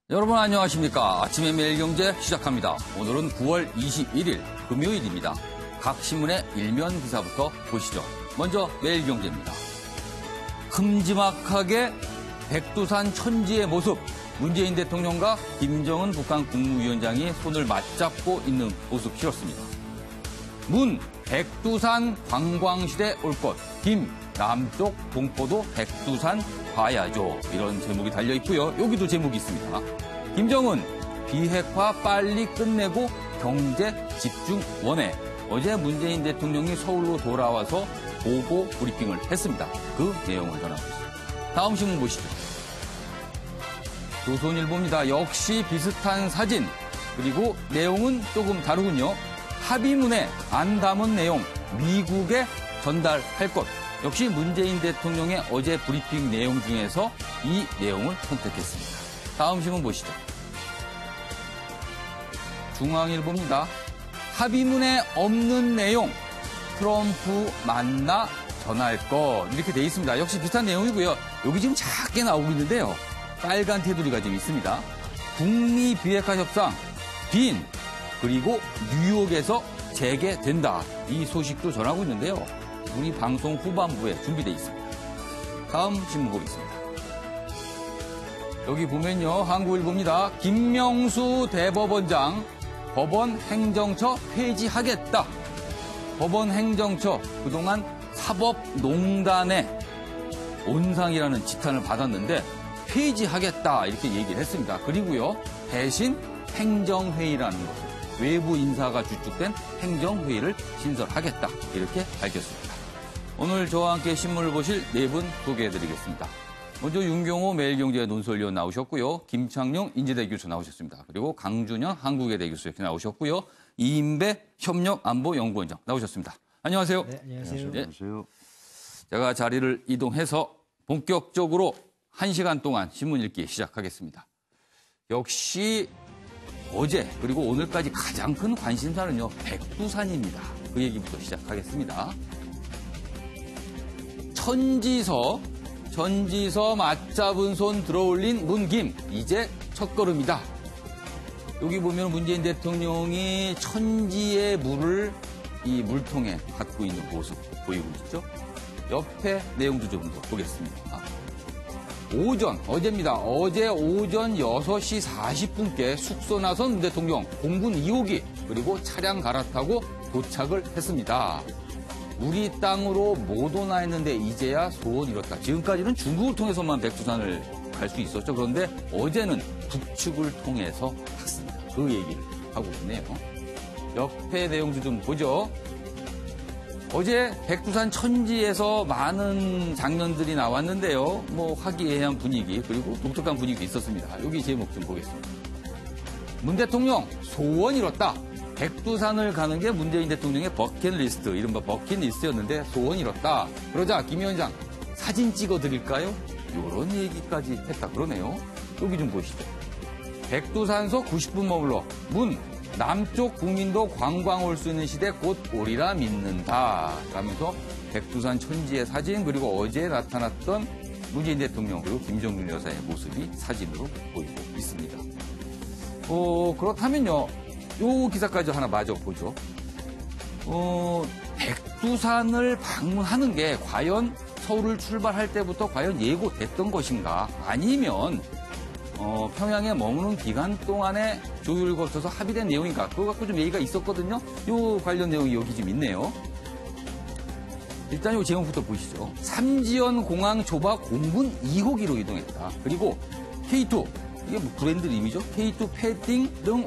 여러분 안녕하십니까. 아침의 매일경제 시작합니다. 오늘은 9월 21일 금요일입니다. 각 신문의 일면 기사부터 보시죠. 먼저 매일경제입니다. 큼지막하게 백두산 천지의 모습. 문재인 대통령과 김정은 북한 국무위원장이 손을 맞잡고 있는 모습 실었습니다. 문, 백두산 관광시대 올 것. 김, 남쪽 동포도 백두산 봐야죠. 이런 제목이 달려있고요. 여기도 제목이 있습니다. 김정은, 비핵화 빨리 끝내고 경제 집중 원해. 어제 문재인 대통령이 서울로 돌아와서 보고 브리핑을 했습니다. 그 내용을 전하고 있습니다. 다음 신문 보시죠. 조선일보입니다. 역시 비슷한 사진. 그리고 내용은 조금 다르군요. 합의문에 안 담은 내용 미국에 전달할 것. 역시 문재인 대통령의 어제 브리핑 내용 중에서 이 내용을 선택했습니다. 다음 신문 보시죠. 중앙일보입니다. 합의문에 없는 내용 트럼프 만나 전할 것 이렇게 돼 있습니다. 역시 비슷한 내용이고요. 여기 지금 작게 나오고 있는데요. 빨간 테두리가 지금 있습니다. 북미 비핵화 협상 빈 그리고 뉴욕에서 재개된다. 이 소식도 전하고 있는데요. 우리 방송 후반부에 준비되어 있습니다. 다음 신문 보겠습니다. 여기 보면요. 한국일보입니다. 김명수 대법원장 법원 행정처 폐지하겠다. 법원 행정처 그동안 사법농단의 온상이라는 지탄을 받았는데 폐지하겠다 이렇게 얘기를 했습니다. 그리고요. 대신 행정회의라는 것을 외부 인사가 주축된 행정회의를 신설하겠다 이렇게 밝혔습니다. 오늘 저와 함께 신문을 보실 네 분 소개해드리겠습니다. 먼저 윤경호 매일경제 논설위원 나오셨고요. 김창룡 인제대 교수 나오셨습니다. 그리고 강준현 한국외대 교수 이렇게 나오셨고요. 이인배 협력안보연구원장 나오셨습니다. 안녕하세요. 네, 안녕하세요. 네. 제가 자리를 이동해서 본격적으로 1시간 동안 신문 읽기 시작하겠습니다. 역시 어제 그리고 오늘까지 가장 큰 관심사는요. 백두산입니다. 그 얘기부터 시작하겠습니다. 천지서 맞잡은 손 들어올린 문김 이제 첫걸음이다. 여기 보면 문재인 대통령이 천지의 물을 이 물통에 갖고 있는 모습 보이고 있죠. 옆에 내용도 좀 더 보겠습니다. 어제입니다. 어제 오전 6시 40분께 숙소 나선 문 대통령 공군 2호기 그리고 차량 갈아타고 도착을 했습니다. 우리 땅으로 못 오나 했는데 이제야 소원 이뤘다. 지금까지는 중국을 통해서만 백두산을 갈 수 있었죠. 그런데 어제는 북측을 통해서 갔습니다. 그 얘기를 하고 있네요. 옆에 내용도 좀 보죠. 어제 백두산 천지에서 많은 장면들이 나왔는데요. 화기애애한 분위기 그리고 독특한 분위기도 있었습니다. 여기 제목 좀 보겠습니다. 문 대통령 소원 이뤘다. 백두산을 가는 게 문재인 대통령의 버킷리스트, 이른바 버킷리스트였는데 소원 이뤘다. 그러자 김 위원장 사진 찍어드릴까요? 이런 얘기까지 했다 그러네요. 여기 좀 보시죠. 백두산서 90분 머물러 문 남쪽 국민도 관광 올 수 있는 시대 곧 오리라 믿는다. 라면서 백두산 천지의 사진 그리고 어제 나타났던 문재인 대통령 그리고 김정은 여사의 모습이 사진으로 보이고 있습니다. 그렇다면요. 요 기사까지 하나 마저 보죠. 백두산을 방문하는 게 과연 서울을 출발할 때부터 과연 예고됐던 것인가? 아니면 평양에 머무는 기간 동안에 조율을 거쳐서 합의된 내용인가? 그거 갖고 좀 얘기가 있었거든요. 요 관련 내용이 여기 좀 있네요. 일단 요 제목부터 보시죠. 삼지연 공항 좁아 공군 2호기로 이동했다. 그리고 K2 이게 브랜드 이름이죠. K2 패딩 등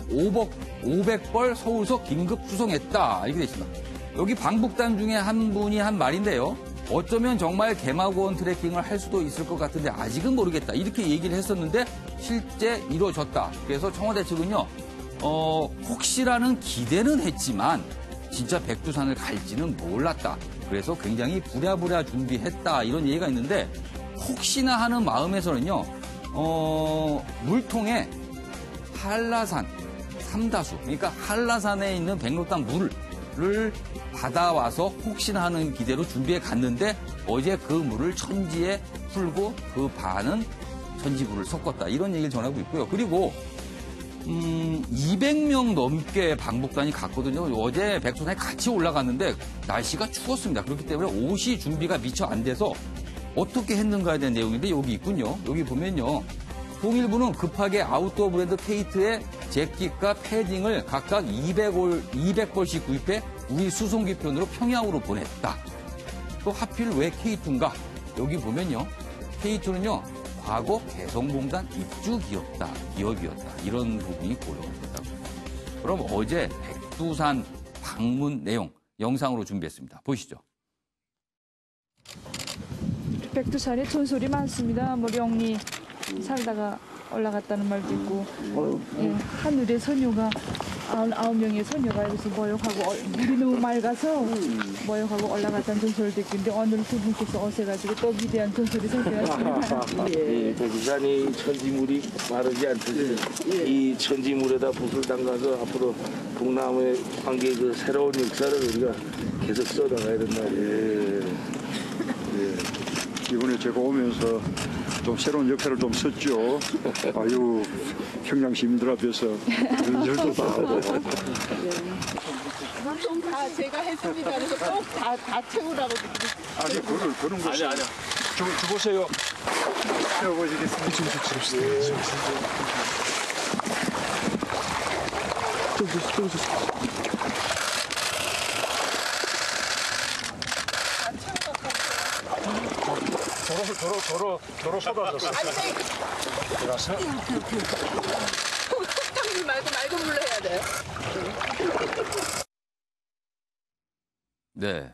500벌 서울서 긴급 수송했다. 이렇게 되어 있습니다. 여기 방북단 중에 한 분이 한 말인데요. 어쩌면 정말 개마고원 트래킹을 할 수도 있을 것 같은데 아직은 모르겠다. 이렇게 얘기를 했었는데 실제 이루어졌다. 그래서 청와대 측은요. 혹시라는 기대는 했지만 진짜 백두산을 갈지는 몰랐다. 그래서 굉장히 부랴부랴 준비했다. 이런 얘기가 있는데 혹시나 하는 마음에서는요. 물통에 한라산 삼다수 그러니까 한라산에 있는 백록당 물을 받아와서 혹시나 하는 기대로 준비해 갔는데 어제 그 물을 천지에 풀고 그 반은 천지물을 섞었다. 이런 얘기를 전하고 있고요. 그리고 200명 넘게 방북단이 갔거든요. 어제 백두산에 같이 올라갔는데 날씨가 추웠습니다. 그렇기 때문에 옷이 준비가 미처 안 돼서 어떻게 했는가에 대한 내용인데 여기 있군요. 여기 보면요. 통일부는 급하게 아웃도어 브랜드 케이트의 재킷과 패딩을 각각 200벌씩 구입해 우리 수송기편으로 평양으로 보냈다. 또 하필 왜 K2인가? 여기 보면요. K2는요. 과거 개성공단 입주 기업이었다. 이런 부분이 고려가 됐다고 합니다. 그럼 어제 백두산 방문 내용 영상으로 준비했습니다. 보시죠. 백두산에 전설이 많습니다. 뭐 영리 살다가 올라갔다는 말도 있고, 예, 하늘의 소녀가 9명의 소녀가 여기서 모욕하고 물이 너무 맑아서 모욕하고 올라갔다는 전설도 있는데 오늘 두 분께서 오셔가지고 또 위대한 전설이 생겨났습니다. 이 백두산이 천지물이 마르지 않듯이 이 천지물에다 붓을 담가서 앞으로 동남아의 관계 그 새로운 역사를 우리가 계속 써나가야 된다. 이번에 제가 오면서 좀 새로운 역할을 좀 썼죠. 아유, 평양 시민들 앞에서 연설도 다 하고. 다 제가 했습니다. 그래서 꼭 다 채우라고. 아니, 그런 거. 아니야. 주보세요. 세워보시겠습니다. 좀 도로 쏟아졌어. 들어갔어? 흙탕물 말고 맑은 물로 해야 돼요. 네.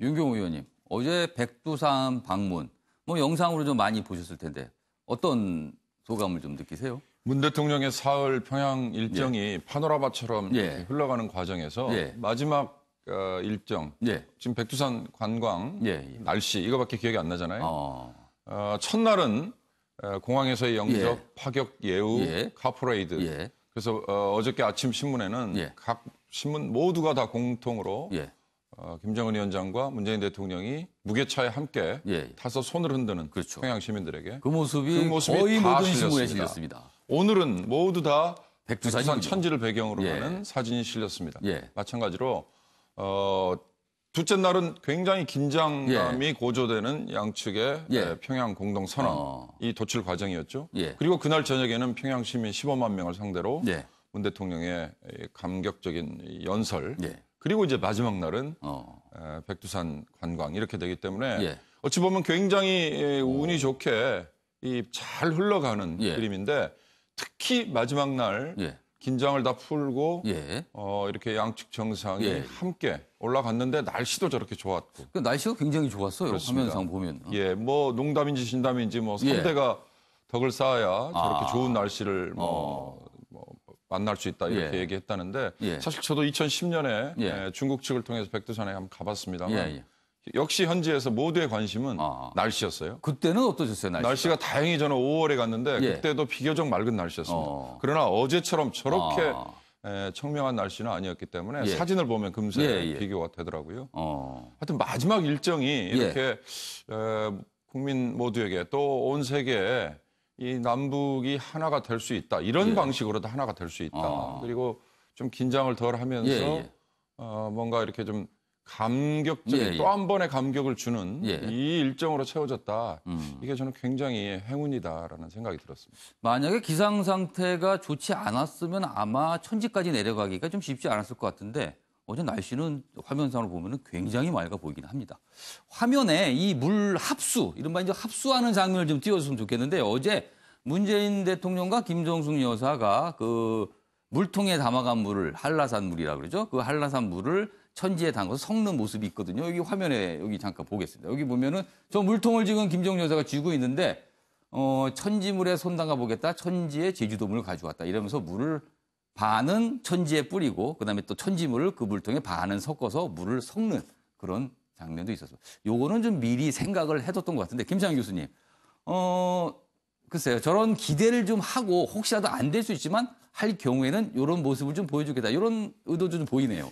윤경호 의원님. 어제 백두산 방문, 뭐 영상으로 좀 많이 보셨을 텐데 어떤 소감을 좀 느끼세요? 문 대통령의 사흘 평양 일정이 파노라마처럼 예. 흘러가는 과정에서 예. 마지막 일정, 예. 지금 백두산 관광, 예. 날씨 이거밖에 기억이 안 나잖아요. 어. 첫날은 공항에서의 영접, 예. 파격 예우, 예. 카프레이드. 예. 그래서 어저께 아침 신문에는 예. 각 신문 모두가 다 공통으로 예. 김정은 위원장과 문재인 대통령이 무게차에 함께 예. 타서 손을 흔드는 그렇죠. 평양 시민들에게 그 모습이 거의 다 모든 신문에 실렸습니다. 실렸습니다. 오늘은 모두 다 백두산이군요. 백두산 천지를 배경으로 예. 하는 사진이 실렸습니다. 예. 마찬가지로 둘째 날은 굉장히 긴장감이 고조되는 양측의 예. 평양 공동선언 이 도출 과정이었죠. 예. 그리고 그날 저녁에는 평양 시민 15만 명을 상대로 예. 문 대통령의 감격적인 연설 예. 그리고 이제 마지막 날은 백두산 관광 이렇게 되기 때문에 예. 어찌 보면 굉장히 운이 좋게 잘 흘러가는 예. 그림인데 특히 마지막 날 예. 긴장을 다 풀고 예. 이렇게 양측 정상이 예. 함께 올라갔는데 날씨도 저렇게 좋았고 그 날씨가 굉장히 좋았어요. 그렇습니다. 화면상 보면. 예, 뭐 농담인지 진담인지 뭐 예. 선대가 덕을 쌓아야 저렇게 아. 좋은 날씨를 뭐 만날 수 있다 이렇게 예. 얘기했다는데 예. 사실 저도 2010년에 예. 중국 측을 통해서 백두산에 한번 가봤습니다만 예. 역시 현지에서 모두의 관심은 아. 날씨였어요. 그때는 어떠셨어요, 날씨가? 다행히 저는 5월에 갔는데 예. 그때도 비교적 맑은 날씨였습니다. 그러나 어제처럼 저렇게 청명한 날씨는 아니었기 때문에 예. 사진을 보면 금세 예. 비교가 되더라고요. 예. 하여튼 마지막 일정이 이렇게 국민 모두에게 또 온 세계에 이 남북이 하나가 될 수 있다. 이런 예. 방식으로도 하나가 될 수 있다. 그리고 좀 긴장을 덜 하면서 예. 뭔가 이렇게 좀 감격적인 예. 또 한 번의 감격을 주는 예. 이 일정으로 채워졌다. 이게 저는 굉장히 행운이다라는 생각이 들었습니다. 만약에 기상 상태가 좋지 않았으면 아마 천지까지 내려가기가 좀 쉽지 않았을 것 같은데 어제 날씨는 화면상으로 보면 굉장히 맑아 보이긴 합니다. 화면에 이 물 합수, 이른바 이제 합수하는 장면을 좀 띄워줬으면 좋겠는데 어제 문재인 대통령과 김정숙 여사가 그 물통에 담아간 물을 한라산 물이라고 그러죠. 그 한라산 물을 천지에 담가서 섞는 모습이 있거든요. 여기 화면에 여기 잠깐 보겠습니다. 여기 보면은 저 물통을 지금 김정숙 여사가 쥐고 있는데 천지물에 손 담가 보겠다. 천지의 제주도물을 가져왔다. 이러면서 물을 반은 천지에 뿌리고 그다음에 또 천지물을 그 물통에 반은 섞어서 물을 섞는 그런 장면도 있었어요. 요거는 좀 미리 생각을 해뒀던 것 같은데 김창현 교수님, 글쎄요. 저런 기대를 좀 하고 혹시라도 안 될 수 있지만 할 경우에는 이런 모습을 좀 보여주겠다. 이런 의도도 좀 보이네요.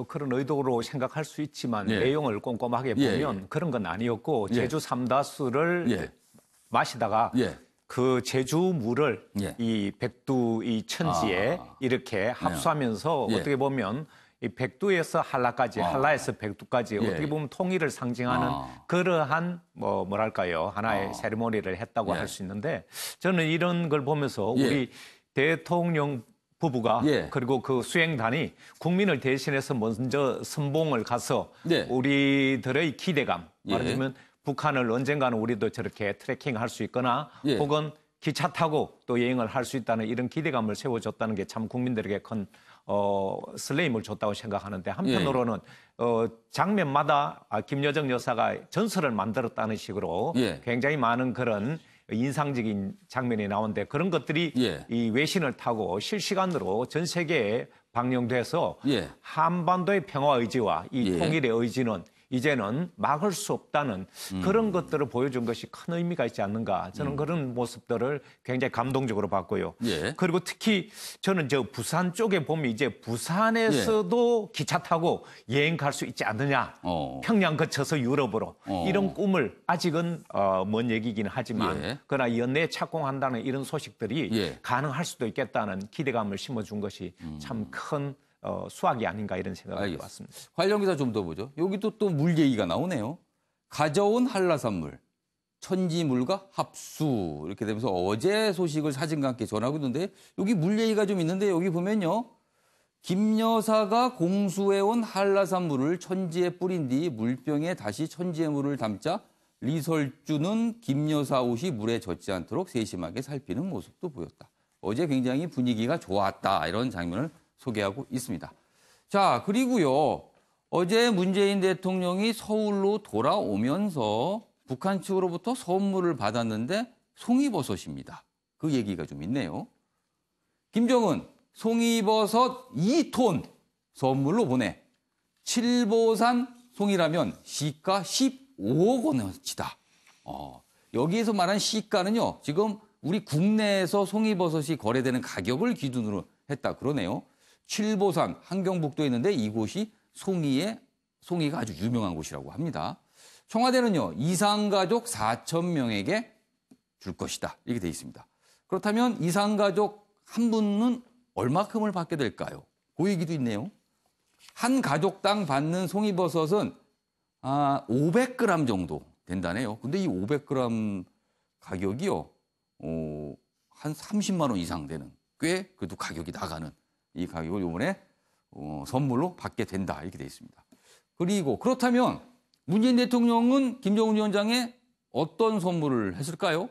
그런 의도로 생각할 수 있지만 예. 내용을 꼼꼼하게 보면 예. 그런 건 아니었고 예. 제주 삼다수를 예. 마시다가 예. 그 제주물을 예. 이 백두 이 천지에 이렇게 합수하면서 예. 어떻게 보면 이 백두에서 한라까지, 한라에서 백두까지 예. 어떻게 보면 통일을 상징하는 그러한 뭐랄까요 하나의 세리머니를 했다고 예. 할 수 있는데 저는 이런 걸 보면서 예. 우리 대통령 부부가 예. 그리고 그 수행단이 국민을 대신해서 먼저 선봉을 가서 네. 우리들의 기대감, 예. 말하자면 북한을 언젠가는 우리도 저렇게 트래킹할 수 있거나 예. 혹은 기차 타고 또 여행을 할 수 있다는 이런 기대감을 세워줬다는 게 참 국민들에게 큰 설레임을 줬다고 생각하는데 한편으로는 장면마다 김여정 여사가 전설을 만들었다는 식으로 예. 굉장히 많은 그런 인상적인 장면이 나오는데 그런 것들이 예. 이 외신을 타고 실시간으로 전 세계에 방영돼서 예. 한반도의 평화 의지와 이 예. 통일의 의지는 이제는 막을 수 없다는 그런 것들을 보여준 것이 큰 의미가 있지 않는가. 저는 그런 모습들을 굉장히 감동적으로 봤고요. 예. 그리고 특히 저는 저 부산 쪽에 보면 이제 부산에서도 기차 타고 여행 갈 수 있지 않느냐. 평양 거쳐서 유럽으로. 이런 꿈을 아직은 먼 얘기긴 하지만 예. 그러나 연내에 착공한다는 이런 소식들이 예. 가능할 수도 있겠다는 기대감을 심어준 것이 참 큰 수확이 아닌가 이런 생각을 알겠습니다. 해봤습니다. 관련 기사 좀 더 보죠. 여기도 또 물 얘기가 나오네요. 가져온 한라산물, 천지물과 합수 이렇게 되면서 어제 소식을 사진과 함께 전하고 있는데 여기 물 얘기가 좀 있는데 여기 보면요. 김 여사가 공수해온 한라산물을 천지에 뿌린 뒤 물병에 다시 천지의 물을 담자 리설주는 김 여사 옷이 물에 젖지 않도록 세심하게 살피는 모습도 보였다. 어제 굉장히 분위기가 좋았다. 이런 장면을 소개하고 있습니다. 자, 그리고요. 어제 문재인 대통령이 서울로 돌아오면서 북한 측으로부터 선물을 받았는데 송이버섯입니다. 그 얘기가 좀 있네요. 김정은 송이버섯 2톤 선물로 보내. 칠보산 송이라면 시가 15억 원어치다. 여기에서 말한 시가는요. 지금 우리 국내에서 송이버섯이 거래되는 가격을 기준으로 했다 그러네요. 칠보산 한경북도에 있는데 이곳이 송이가 아주 유명한 곳이라고 합니다. 청와대는요. 이산가족 4,000명에게 줄 것이다. 이렇게 돼 있습니다. 그렇다면 이산가족 한 분은 얼마큼을 받게 될까요? 그 얘기도 있네요. 한 가족당 받는 송이버섯은 500g 정도 된다네요. 근데 이 500g 가격이요. 한 30만 원 이상 되는 꽤 그래도 가격이 나가는 이 가격을 이번에 선물로 받게 된다 이렇게 돼 있습니다. 그리고 그렇다면 문재인 대통령은 김정은 위원장에 어떤 선물을 했을까요?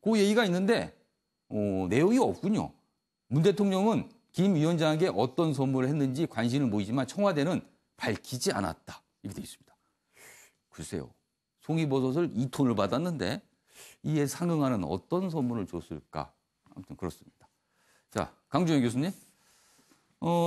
그 얘기가 있는데 내용이 없군요. 문 대통령은 김 위원장에게 어떤 선물을 했는지 관심을 모이지만 청와대는 밝히지 않았다 이렇게 돼 있습니다. 글쎄요. 송이버섯을 2톤을 받았는데 이에 상응하는 어떤 선물을 줬을까? 아무튼 그렇습니다. 자, 강준영 교수님.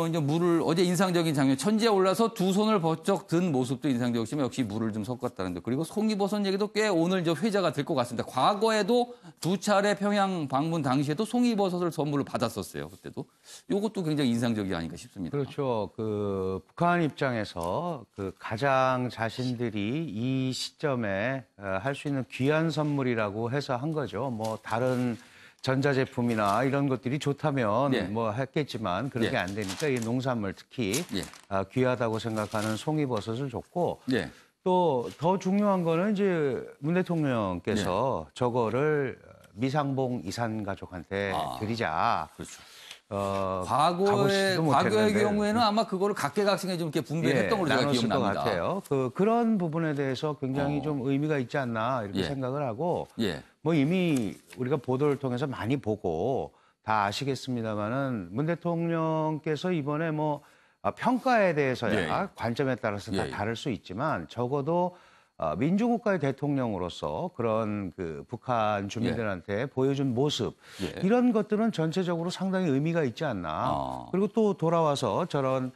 이제 물을 어제 인상적인 장면, 천지에 올라서 두 손을 번쩍 든 모습도 인상적이지만 역시 물을 좀 섞었다는데 그리고 송이버섯 얘기도 꽤 오늘 이제 회자가 될 것 같습니다. 과거에도 두 차례 평양 방문 당시에도 송이버섯을 선물을 받았었어요. 그때도 이것도 굉장히 인상적이 아닌가 싶습니다. 그렇죠. 그 북한 입장에서 그 가장 자신들이 이 시점에 할 수 있는 귀한 선물이라고 해서 한 거죠. 뭐 다른 전자제품이나 이런 것들이 좋다면 예. 뭐 했겠지만 그렇게 예. 안 되니까 이 농산물 특히 예. 귀하다고 생각하는 송이버섯을 줬고 예. 또 더 중요한 거는 이제 문 대통령께서 저거를 미상봉 이산 가족한테 드리자. 그렇죠. 가보지도 과거의 못했는데. 경우에는 아마 그거를 각계각층에 좀 이렇게 분배했던 걸로 제가 나눴을 것 기억납니다. 같아요. 그런 부분에 대해서 굉장히 좀 의미가 있지 않나 이렇게 예. 생각을 하고 예. 뭐 이미 우리가 보도를 통해서 많이 보고 다 아시겠습니다만은 문 대통령께서 이번에 뭐 평가에 대해서야 예. 관점에 따라서 다 예. 다를 수 있지만 적어도 민주국가의 대통령으로서 그런 그 북한 주민들한테 보여준 모습 예. 이런 것들은 전체적으로 상당히 의미가 있지 않나. 그리고 또 돌아와서 저런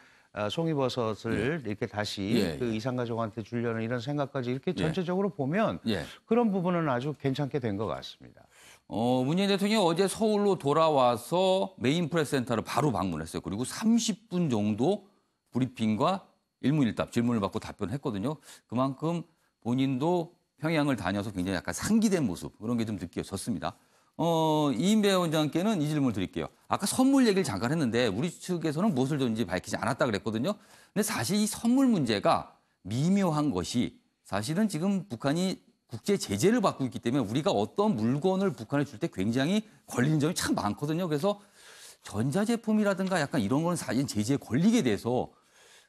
송이버섯을 이렇게 다시 예. 그 이산가족한테 주려는 이런 생각까지 이렇게 전체적으로 보면 예. 그런 부분은 아주 괜찮게 된 것 같습니다. 문재인 대통령이 어제 서울로 돌아와서 메인 프레스센터를 바로 방문했어요. 그리고 30분 정도 브리핑과 일문일답 질문을 받고 답변했거든요. 그만큼 본인도 평양을 다녀서 굉장히 약간 상기된 모습 그런 게 좀 느껴졌습니다. 이인배 원장께는 이 질문을 드릴게요. 아까 선물 얘기를 잠깐 했는데 우리 측에서는 무엇을 줬는지 밝히지 않았다 그랬거든요. 근데 사실 이 선물 문제가 미묘한 것이 사실은 지금 북한이 국제 제재를 받고 있기 때문에 우리가 어떤 물건을 북한에 줄 때 굉장히 걸리는 점이 참 많거든요. 그래서 전자제품이라든가 약간 이런 거는 사실 제재에 걸리게 돼서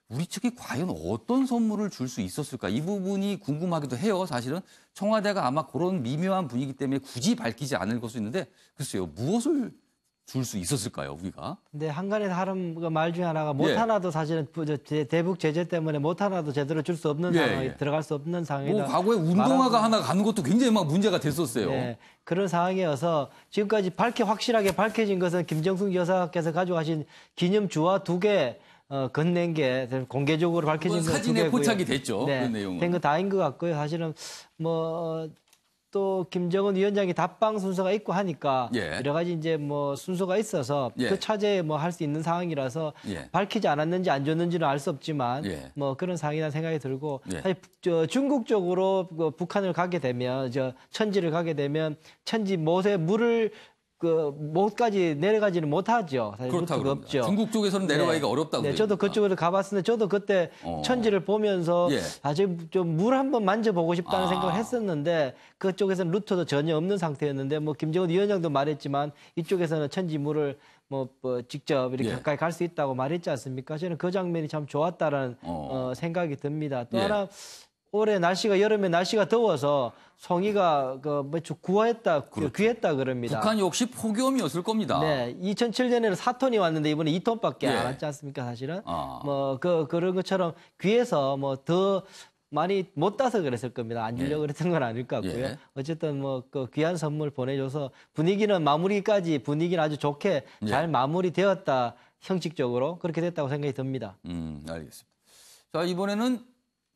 우리 측이 과연 어떤 선물을 줄 수 있었을까? 이 부분이 궁금하기도 해요. 사실은 청와대가 아마 그런 미묘한 분위기 때문에 굳이 밝히지 않을 것도 있는데 글쎄요. 무엇을 줄 수 있었을까요, 우리가? 근데 한간에 하는 말 중에 하나가 못 하나도 사실은 대북 제재 때문에 못 하나도 제대로 줄 수 없는 상황에 들어갈 수 없는 상황이다. 뭐 과거에 운동화가 하나 가는 것도 굉장히 막 문제가 됐었어요. 네, 그런 상황이어서 지금까지 확실하게 밝혀진 것은 김정숙 여사께서 가져가신 기념주화 2개 건넨 게 공개적으로 밝혀진 건 사진에 2개고요. 포착이 됐죠. 네, 그런 내용은. 된 거 다인 것 같고요. 사실은 또 김정은 위원장이 답방 순서가 있고 하니까 여러 가지 이제 순서가 있어서 그 차제에 할 수 있는 상황이라서 밝히지 않았는지 안 줬는지는 알 수 없지만 그런 상황이라는 생각이 들고 사실 중국 쪽으로 북한을 가게 되면 천지를 가게 되면 천지 못에 물을 못까지 내려가지는 못하죠. 사실 루트가 없죠. 중국 쪽에서는 내려가기가 어렵다고. 네, 저도 그쪽으로 가봤는데 저도 그때 천지를 보면서 좀 물 한번 만져보고 싶다는 생각을 했었는데 그쪽에서는 루트도 전혀 없는 상태였는데 김정은 위원장도 말했지만 이쪽에서는 천지 물을 직접 이렇게 가까이 갈 수 있다고 말했지 않습니까? 저는 그 장면이 참 좋았다라는 생각이 듭니다. 또 하나 올해 여름에 날씨가 더워서 송이가 귀했다 그럽니다. 북한 역시 폭염이었을 겁니다. 네, 2007년에는 4톤이 왔는데 이번에 2톤밖에 안 왔지 않습니까, 사실은? 그런 것처럼 귀해서 더 많이 못 따서 그랬을 겁니다. 안 주려고 그랬던 건 아닐 것 같고요. 어쨌든 그 귀한 선물 보내줘서 분위기는 아주 좋게 잘 마무리되었다. 형식적으로 그렇게 됐다고 생각이 듭니다. 알겠습니다. 자, 이번에는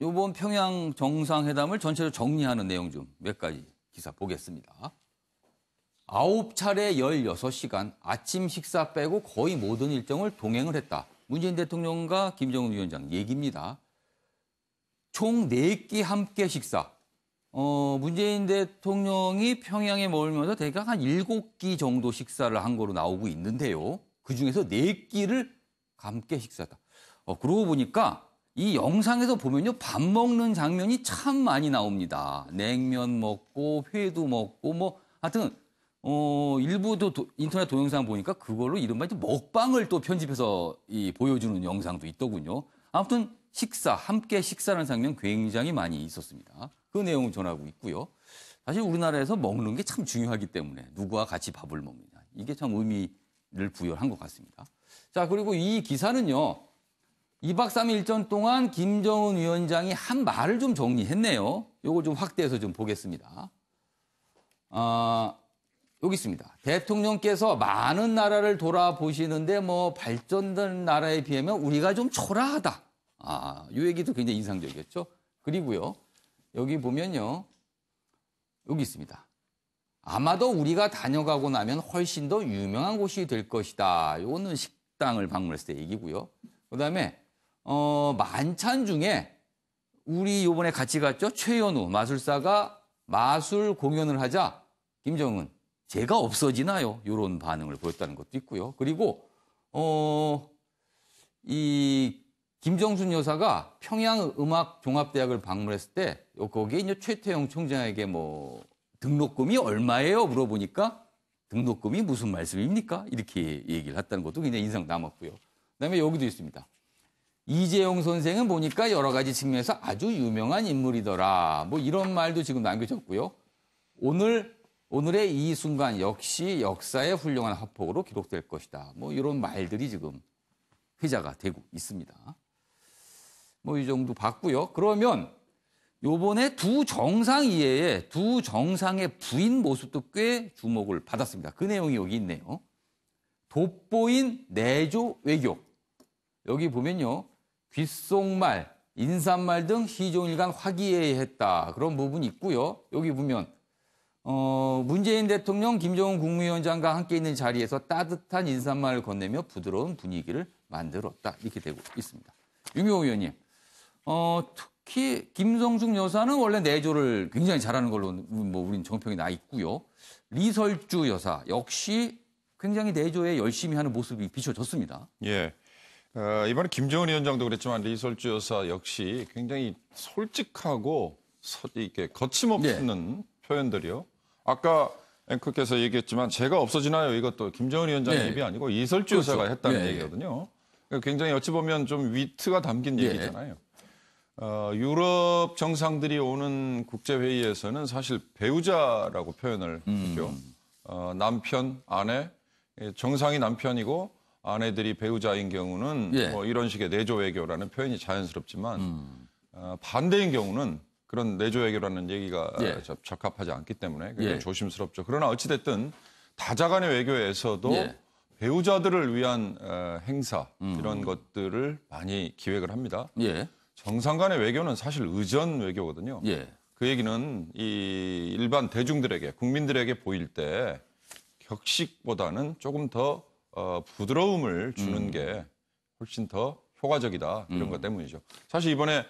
이번 평양 정상회담을 전체로 정리하는 내용 좀 몇 가지 기사 보겠습니다. 9차례 16시간 아침 식사 빼고 거의 모든 일정을 동행을 했다. 문재인 대통령과 김정은 위원장 얘기입니다. 총 4끼 함께 식사. 문재인 대통령이 평양에 머물면서 대략 한 7끼 정도 식사를 한 거로 나오고 있는데요. 그중에서 4끼를 함께 식사했다. 그러고 보니까 이 영상에서 보면요. 밥 먹는 장면이 참 많이 나옵니다. 냉면 먹고 회도 먹고 하여튼 일부 인터넷 동영상 보니까 그걸로 이른바 먹방을 또 편집해서 보여주는 영상도 있더군요. 아무튼 함께 식사하는 장면 굉장히 많이 있었습니다. 그 내용을 전하고 있고요. 사실 우리나라에서 먹는 게 참 중요하기 때문에 누구와 같이 밥을 먹느냐. 이게 참 의미를 부여한 것 같습니다. 자, 그리고 이 기사는요. 2박 3일 일정 동안 김정은 위원장이 한 말을 좀 정리했네요. 이걸 좀 확대해서 좀 보겠습니다. 여기 있습니다. 대통령께서 많은 나라를 돌아보시는데 발전된 나라에 비하면 우리가 좀 초라하다. 이 얘기도 굉장히 인상적이었죠. 그리고요. 여기 보면요. 여기 있습니다. 아마도 우리가 다녀가고 나면 훨씬 더 유명한 곳이 될 것이다. 이거는 식당을 방문했을 때 얘기고요. 그다음에 만찬 중에 우리 이번에 같이 갔죠. 최연우 마술사가 마술 공연을 하자 김정은 제가 없어지나요? 이런 반응을 보였다는 것도 있고요. 그리고 이 김정순 여사가 평양음악종합대학을 방문했을 때 거기에 이제 최태영 총장에게 등록금이 얼마예요? 물어보니까 등록금이 무슨 말씀입니까? 이렇게 얘기를 했다는 것도 굉장히 인상 남았고요. 그다음에 여기도 있습니다. 이재용 선생은 보니까 여러 가지 측면에서 아주 유명한 인물이더라. 이런 말도 지금 남겨졌고요. 오늘의 이 순간 역시 역사의 훌륭한 화폭으로 기록될 것이다. 이런 말들이 지금 회자가 되고 있습니다. 이 정도 봤고요. 그러면 요번에 두 정상 이외에 두 정상의 부인 모습도 꽤 주목을 받았습니다. 그 내용이 여기 있네요. 돋보인 내조 외교. 여기 보면요. 귓속말, 인사말 등 시종일관 화기애애했다. 그런 부분이 있고요. 여기 보면 문재인 대통령, 김정은 국무위원장과 함께 있는 자리에서 따뜻한 인사말을 건네며 부드러운 분위기를 만들었다. 이렇게 되고 있습니다. 유명호 의원님, 특히 김성숙 여사는 원래 내조를 굉장히 잘하는 걸로 뭐 우린 정평이 나 있고요. 리설주 여사 역시 굉장히 내조에 열심히 하는 모습이 비춰졌습니다. 예. 이번에 김정은 위원장도 그랬지만 리설주 여사 역시 굉장히 솔직하고 이렇게 거침없는 표현들이요. 아까 앵커께서 얘기했지만 제가 없어지나요? 이것도 김정은 위원장의 입이 아니고 이설주 여사가 했다는 얘기거든요. 굉장히 어찌 보면 좀 위트가 담긴 얘기잖아요. 유럽 정상들이 오는 국제회의에서는 사실 배우자라고 표현을 했죠. 남편, 아내, 정상이 남편이고 아내들이 배우자인 경우는 뭐 이런 식의 내조 외교라는 표현이 자연스럽지만 반대인 경우는 그런 내조 외교라는 얘기가 적합하지 않기 때문에 굉장히 조심스럽죠. 그러나 어찌됐든 다자간의 외교에서도 배우자들을 위한 행사 이런 것들을 많이 기획을 합니다. 정상 간의 외교는 사실 의전 외교거든요. 그 얘기는 이 일반 대중들에게 국민들에게 보일 때 격식보다는 조금 더 부드러움을 주는 게 훨씬 더 효과적이다 이런 것 때문이죠. 사실 이번에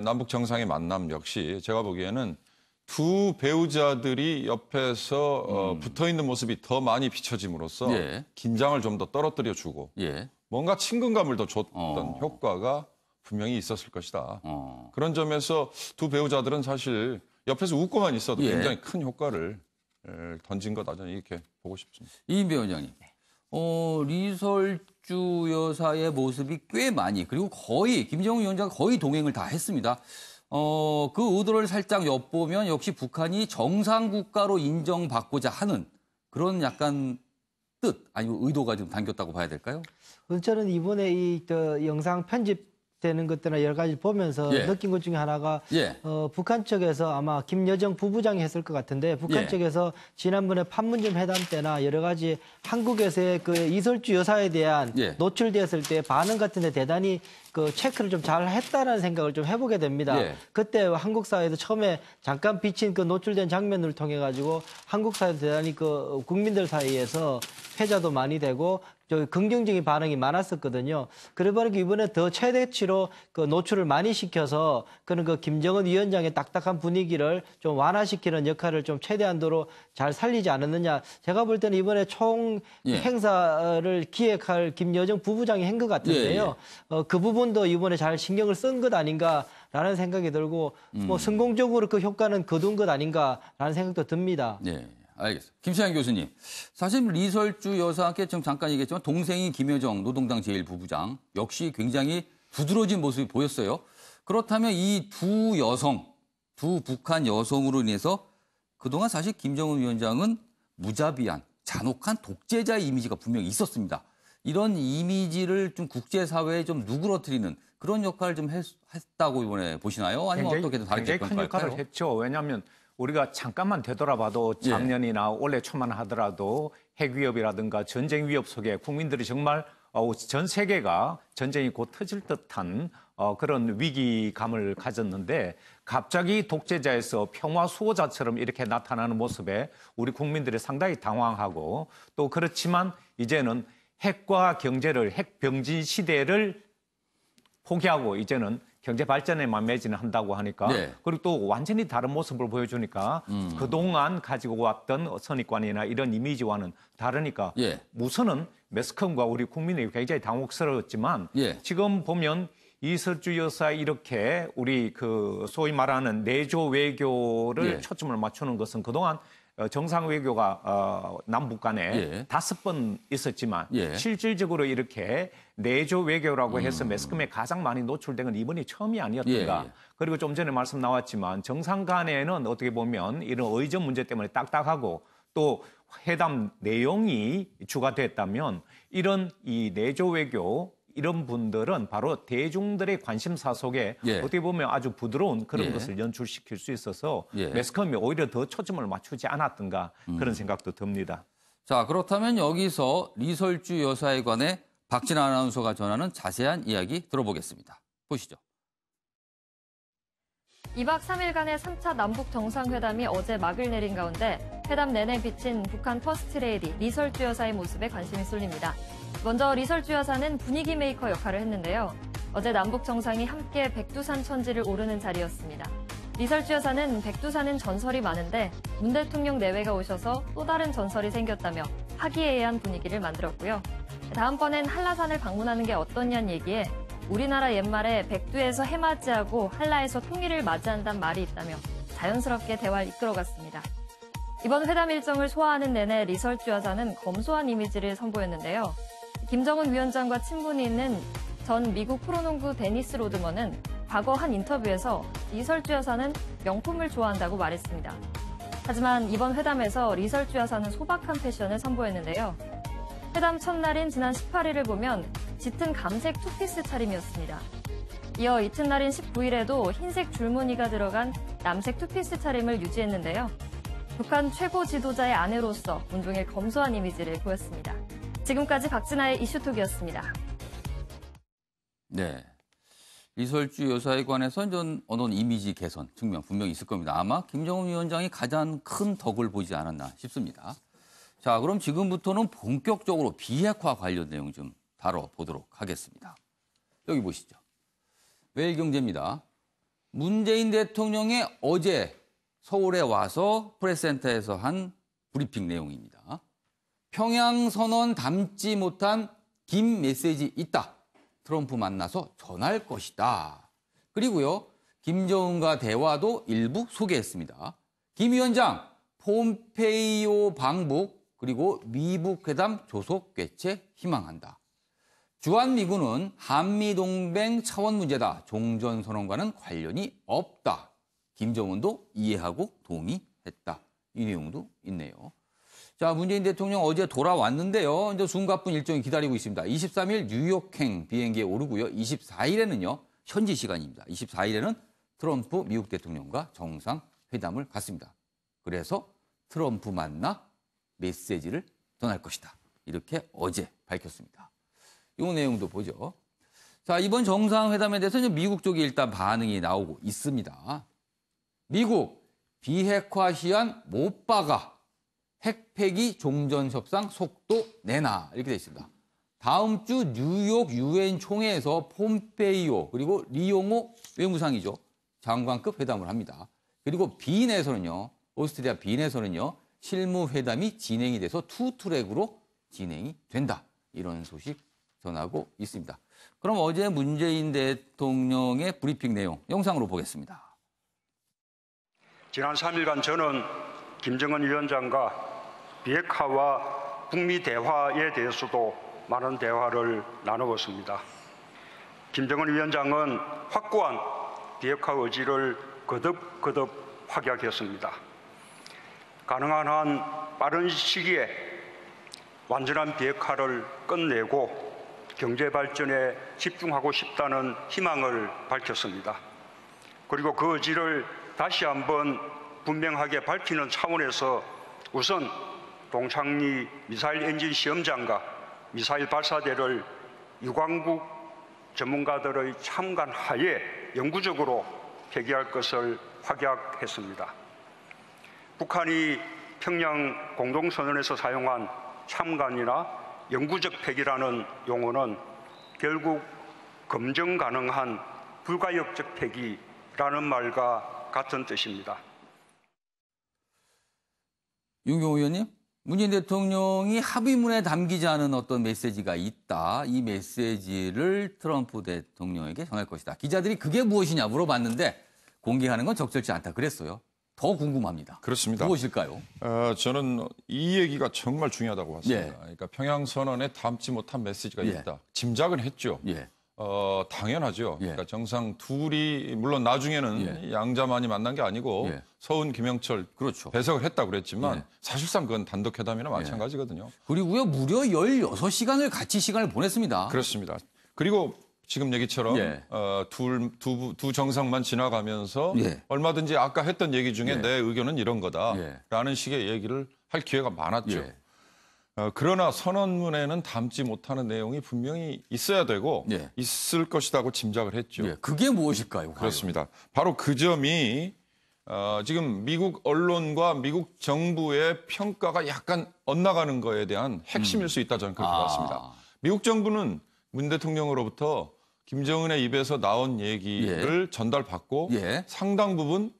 남북 정상의 만남 역시 제가 보기에는 두 배우자들이 옆에서 붙어 있는 모습이 더 많이 비춰짐으로써 긴장을 좀 더 떨어뜨려 주고 뭔가 친근감을 더 줬던 효과가 분명히 있었을 것이다. 그런 점에서 두 배우자들은 사실 옆에서 웃고만 있어도 굉장히 큰 효과를 던진 거다 저는 이렇게 보고 싶습니다. 이인배 원장님. 리설주 여사의 모습이 꽤 많이 그리고 거의 김정은 위원장과 거의 동행을 다 했습니다. 그 의도를 살짝 엿보면 역시 북한이 정상 국가로 인정받고자 하는 그런 약간 뜻 아니면 의도가 좀 담겼다고 봐야 될까요? 저는 이번에 이 영상 편집되는 것들이나 여러 가지 보면서 느낀 것 중에 하나가 북한 쪽에서 아마 김여정 부부장이 했을 것 같은데 북한 쪽에서 지난번에 판문점 회담 때나 여러 가지 한국에서의 그 이설주 여사에 대한 노출되었을 때 반응 같은 데 대단히 그 체크를 좀 잘 했다라는 생각을 좀 해보게 됩니다. 그때 한국 사회에서 처음에 잠깐 비친 그 노출된 장면을 통해 가지고 한국 사회도 대단히 그 국민들 사이에서 회자도 많이 되고 긍정적인 반응이 많았었거든요. 그래 보니까 이번에 더 최대치로 그 노출을 많이 시켜서 그런 그 김정은 위원장의 딱딱한 분위기를 좀 완화시키는 역할을 좀 최대한도로 잘 살리지 않았느냐. 제가 볼 때는 이번에 총 행사를 기획할 김여정 부부장이 한 것 같은데요. 그 부분도 이번에 잘 신경을 쓴 것 아닌가라는 생각이 들고 뭐 성공적으로 그 효과는 거둔 것 아닌가라는 생각도 듭니다. 알겠습니다. 김시환 교수님, 사실 리설주 여사께 좀 잠깐 얘기했지만 동생이 김여정 노동당 제1부부장 역시 굉장히 부드러워진 모습이 보였어요. 그렇다면 이 두 북한 여성으로 인해서 그동안 사실 김정은 위원장은 무자비한, 잔혹한 독재자의 이미지가 분명히 있었습니다. 이런 이미지를 좀 국제사회에 좀 누그러뜨리는 그런 역할을 좀 했다고 이번에 보시나요? 아니면 어떻게 다르게 굉장히 큰 역할을 했죠. 왜냐하면 우리가 잠깐만 되돌아봐도 작년이나 올해 초만 하더라도 핵위협이라든가 전쟁 위협 속에 국민들이 정말 전 세계가 전쟁이 곧 터질 듯한 그런 위기감을 가졌는데 갑자기 독재자에서 평화 수호자처럼 이렇게 나타나는 모습에 우리 국민들이 상당히 당황하고 또 그렇지만 이제는 핵과 경제를 핵병진 시대를 포기하고 이제는 경제 발전에만 매진한다고 하니까 그리고 또 완전히 다른 모습을 보여주니까 그동안 가지고 왔던 선입관이나 이런 이미지와는 다르니까 우선은 매스컴과 우리 국민이 굉장히 당혹스러웠지만 지금 보면 이설주 여사 이렇게 우리 그 소위 말하는 내조 외교를 초점을 맞추는 것은 그동안 정상 외교가 남북 간에 5번 있었지만 실질적으로 이렇게 내조 외교라고 해서 매스컴에 가장 많이 노출된 건 이번이 처음이 아니었던가. 그리고 좀 전에 말씀 나왔지만 정상 간에는 어떻게 보면 이런 의전 문제 때문에 딱딱하고 또 회담 내용이 주가 됐다면 이런 이 내조 외교 이런 분들은 바로 대중들의 관심사 속에 어떻게 보면 아주 부드러운 그런 것을 연출시킬 수 있어서 매스컴이 오히려 더 초점을 맞추지 않았던가 그런 생각도 듭니다. 자, 그렇다면 여기서 리설주 여사에 관해 박진아 아나운서가 전하는 자세한 이야기 들어보겠습니다. 보시죠. 2박 3일간의 3차 남북 정상회담이 어제 막을 내린 가운데 회담 내내 비친 북한 퍼스트레이디 리설주 여사의 모습에 관심이 쏠립니다. 먼저 리설주 여사는 분위기 메이커 역할을 했는데요. 어제 남북 정상이 함께 백두산 천지를 오르는 자리였습니다. 리설주 여사는 백두산은 전설이 많은데 문 대통령 내외가 오셔서 또 다른 전설이 생겼다며 화기애애한 분위기를 만들었고요. 다음번엔 한라산을 방문하는 게 어떠냐는 얘기에 우리나라 옛말에 백두에서 해맞이하고 한라에서 통일을 맞이한다는 말이 있다며 자연스럽게 대화를 이끌어갔습니다. 이번 회담 일정을 소화하는 내내 리설주 여사는 검소한 이미지를 선보였는데요. 김정은 위원장과 친분이 있는 전 미국 프로농구 데니스 로드먼은 과거 한 인터뷰에서 리설주 여사는 명품을 좋아한다고 말했습니다. 하지만 이번 회담에서 리설주 여사는 소박한 패션을 선보였는데요. 회담 첫날인 지난 18일을 보면 짙은 감색 투피스 차림이었습니다. 이어 이튿날인 19일에도 흰색 줄무늬가 들어간 남색 투피스 차림을 유지했는데요. 북한 최고 지도자의 아내로서 온종일 검소한 이미지를 보였습니다. 지금까지 박진아의 이슈톡이었습니다. 네. 리설주 여사에 관해서는 전 언론 이미지 개선 측면 분명히 있을 겁니다. 아마 김정은 위원장이 가장 큰 덕을 보지 않았나 싶습니다. 자, 그럼 지금부터는 본격적으로 비핵화 관련 내용 좀 다뤄보도록 하겠습니다. 여기 보시죠. 매일경제입니다. 문재인 대통령이 어제 서울에 와서 프레스센터에서 한 브리핑 내용입니다. 평양선언 담지 못한 긴 메시지 있다. 트럼프 만나서 전할 것이다. 그리고요, 김정은과 대화도 일부 소개했습니다. 김 위원장, 폼페이오 방북, 그리고 미북 회담 조속 개최 희망한다. 주한미군은 한미동맹 차원 문제다. 종전선언과는 관련이 없다. 김정은도 이해하고 동의했다. 이 내용도 있네요. 자, 문재인 대통령 어제 돌아왔는데요. 이제 숨가쁜 일정이 기다리고 있습니다. 23일 뉴욕행 비행기에 오르고요. 24일에는요. 현지 시간입니다. 24일에는 트럼프 미국 대통령과 정상회담을 갖습니다. 그래서 트럼프 만나 메시지를 전할 것이다. 이렇게 어제 밝혔습니다. 이 내용도 보죠. 자, 이번 정상회담에 대해서 이제 미국 쪽이 일단 반응이 나오고 있습니다. 미국 비핵화 시한 못 박아. 핵폐기 종전협상 속도 내놔. 이렇게 돼 있습니다. 다음 주 뉴욕 유엔 총회에서 폼페이오 그리고 리용호 외무상이죠. 장관급 회담을 합니다. 그리고 빈에서는요. 오스트리아 빈에서는요. 실무회담이 진행이 돼서 투트랙으로 진행이 된다. 이런 소식 전하고 있습니다. 그럼 어제 문재인 대통령의 브리핑 내용 영상으로 보겠습니다. 지난 3일간 저는 김정은 위원장과 비핵화와 북미 대화에 대해서도 많은 대화를 나누었습니다. 김정은 위원장은 확고한 비핵화 의지를 거듭 확약했습니다. 가능한 한 빠른 시기에 완전한 비핵화를 끝내고 경제 발전에 집중하고 싶다는 희망을 밝혔습니다. 그리고 그 의지를 다시 한번 분명하게 밝히는 차원에서 우선 동창리 미사일 엔진 시험장과 미사일 발사대를 유관국 전문가들의 참관 하에 영구적으로 폐기할 것을 확약했습니다. 북한이 평양 공동선언에서 사용한 참관이나 영구적 폐기라는 용어는 결국 검증 가능한 불가역적 폐기라는 말과 같은 뜻입니다. 윤경호 의원님, 문재인 대통령이 합의문에 담기지 않은 어떤 메시지가 있다. 이 메시지를 트럼프 대통령에게 전할 것이다. 기자들이 그게 무엇이냐 물어봤는데 공개하는 건 적절치 않다 그랬어요. 더 궁금합니다. 그렇습니다. 무엇일까요? 저는 이 얘기가 정말 중요하다고 봤습니다. 예. 그러니까 평양선언에 담지 못한 메시지가 예. 있다. 짐작은 했죠. 예. 당연하죠. 예. 그러니까 정상 둘이 물론 나중에는 양자만이 만난 게 아니고 예. 서훈, 김영철 그렇죠. 배석을 했다고 그랬지만 예. 사실상 그건 단독회담이나 마찬가지거든요. 그리고요, 무려 16시간을 같이 시간을 보냈습니다. 그렇습니다. 그리고 지금 얘기처럼 예. 두 정상만 지나가면서 예. 얼마든지 아까 했던 얘기 중에 예. 내 의견은 이런 거다라는 예. 식의 얘기를 할 기회가 많았죠. 예. 그러나 선언문에는 담지 못하는 내용이 분명히 있어야 되고 예. 있을 것이라고 짐작을 했죠. 예. 그게 무엇일까요? 그렇습니다. 바로 그 점이 지금 미국 언론과 미국 정부의 평가가 약간 엇나가는 거에 대한 핵심일 수 있다 저는 그렇게 봤습니다. 미국 정부는 문 대통령으로부터 김정은의 입에서 나온 얘기를 전달받고 상당 부분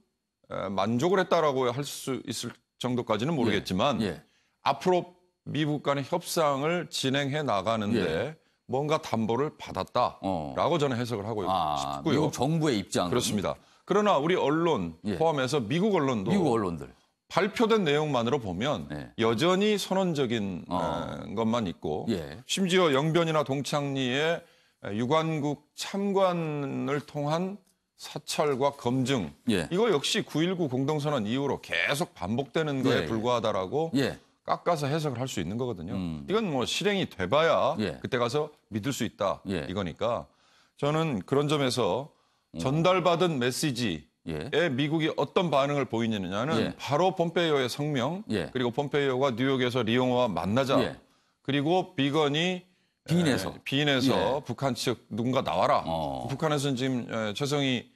만족을 했다라고 할 수 있을 정도까지는 모르겠지만 앞으로 미국 간의 협상을 진행해 나가는데 뭔가 담보를 받았다라고 저는 해석을 하고 싶고요. 미국 정부의 입장. 그렇습니다. 그러나 우리 언론 포함해서 미국 언론도 발표된 내용만으로 보면 여전히 선언적인 것만 있고 심지어 영변이나 동창리의 유관국 참관을 통한 사찰과 검증 이거 역시 9.19 공동선언 이후로 계속 반복되는 거에 불과하다라고 깎아서 해석을 할 수 있는 거거든요. 이건 뭐 실행이 돼봐야 그때 가서 믿을 수 있다 이거니까 저는 그런 점에서 전달받은 메시지에 미국이 어떤 반응을 보이느냐는 바로 폼페이오의 성명 그리고 폼페이오가 뉴욕에서 리용호와 만나자 그리고 비건이 비인에서 북한 측 누군가 나와라. 북한에서는 지금 최성희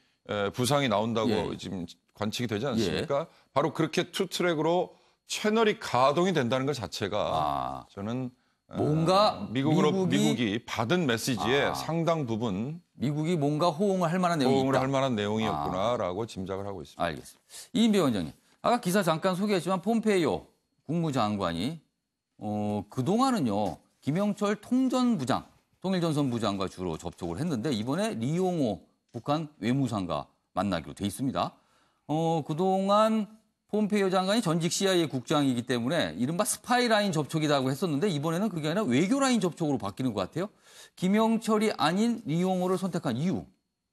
부상이 나온다고 지금 관측이 되지 않습니까? 바로 그렇게 투트랙으로 채널이 가동이 된다는 것 자체가 저는 뭔가 미국이 받은 메시지의 상당 부분 미국이 뭔가 호응을 할 만한 내용이 호응을 있다. 할 만한 내용이었구나라고 짐작을 하고 있습니다. 알겠습니다. 이인배 원장님, 아까 기사 잠깐 소개했지만 폼페이오 국무장관이 그동안은요 김영철 통전부장, 통일전선부장과 주로 접촉을 했는데 이번에 리용호 북한 외무상과 만나기로 돼 있습니다. 그동안 폼페이오 장관이 전직 CIA 국장이기 때문에 이른바 스파이 라인 접촉이라고 했었는데 이번에는 그게 아니라 외교 라인 접촉으로 바뀌는 것 같아요. 김영철이 아닌 리용호를 선택한 이유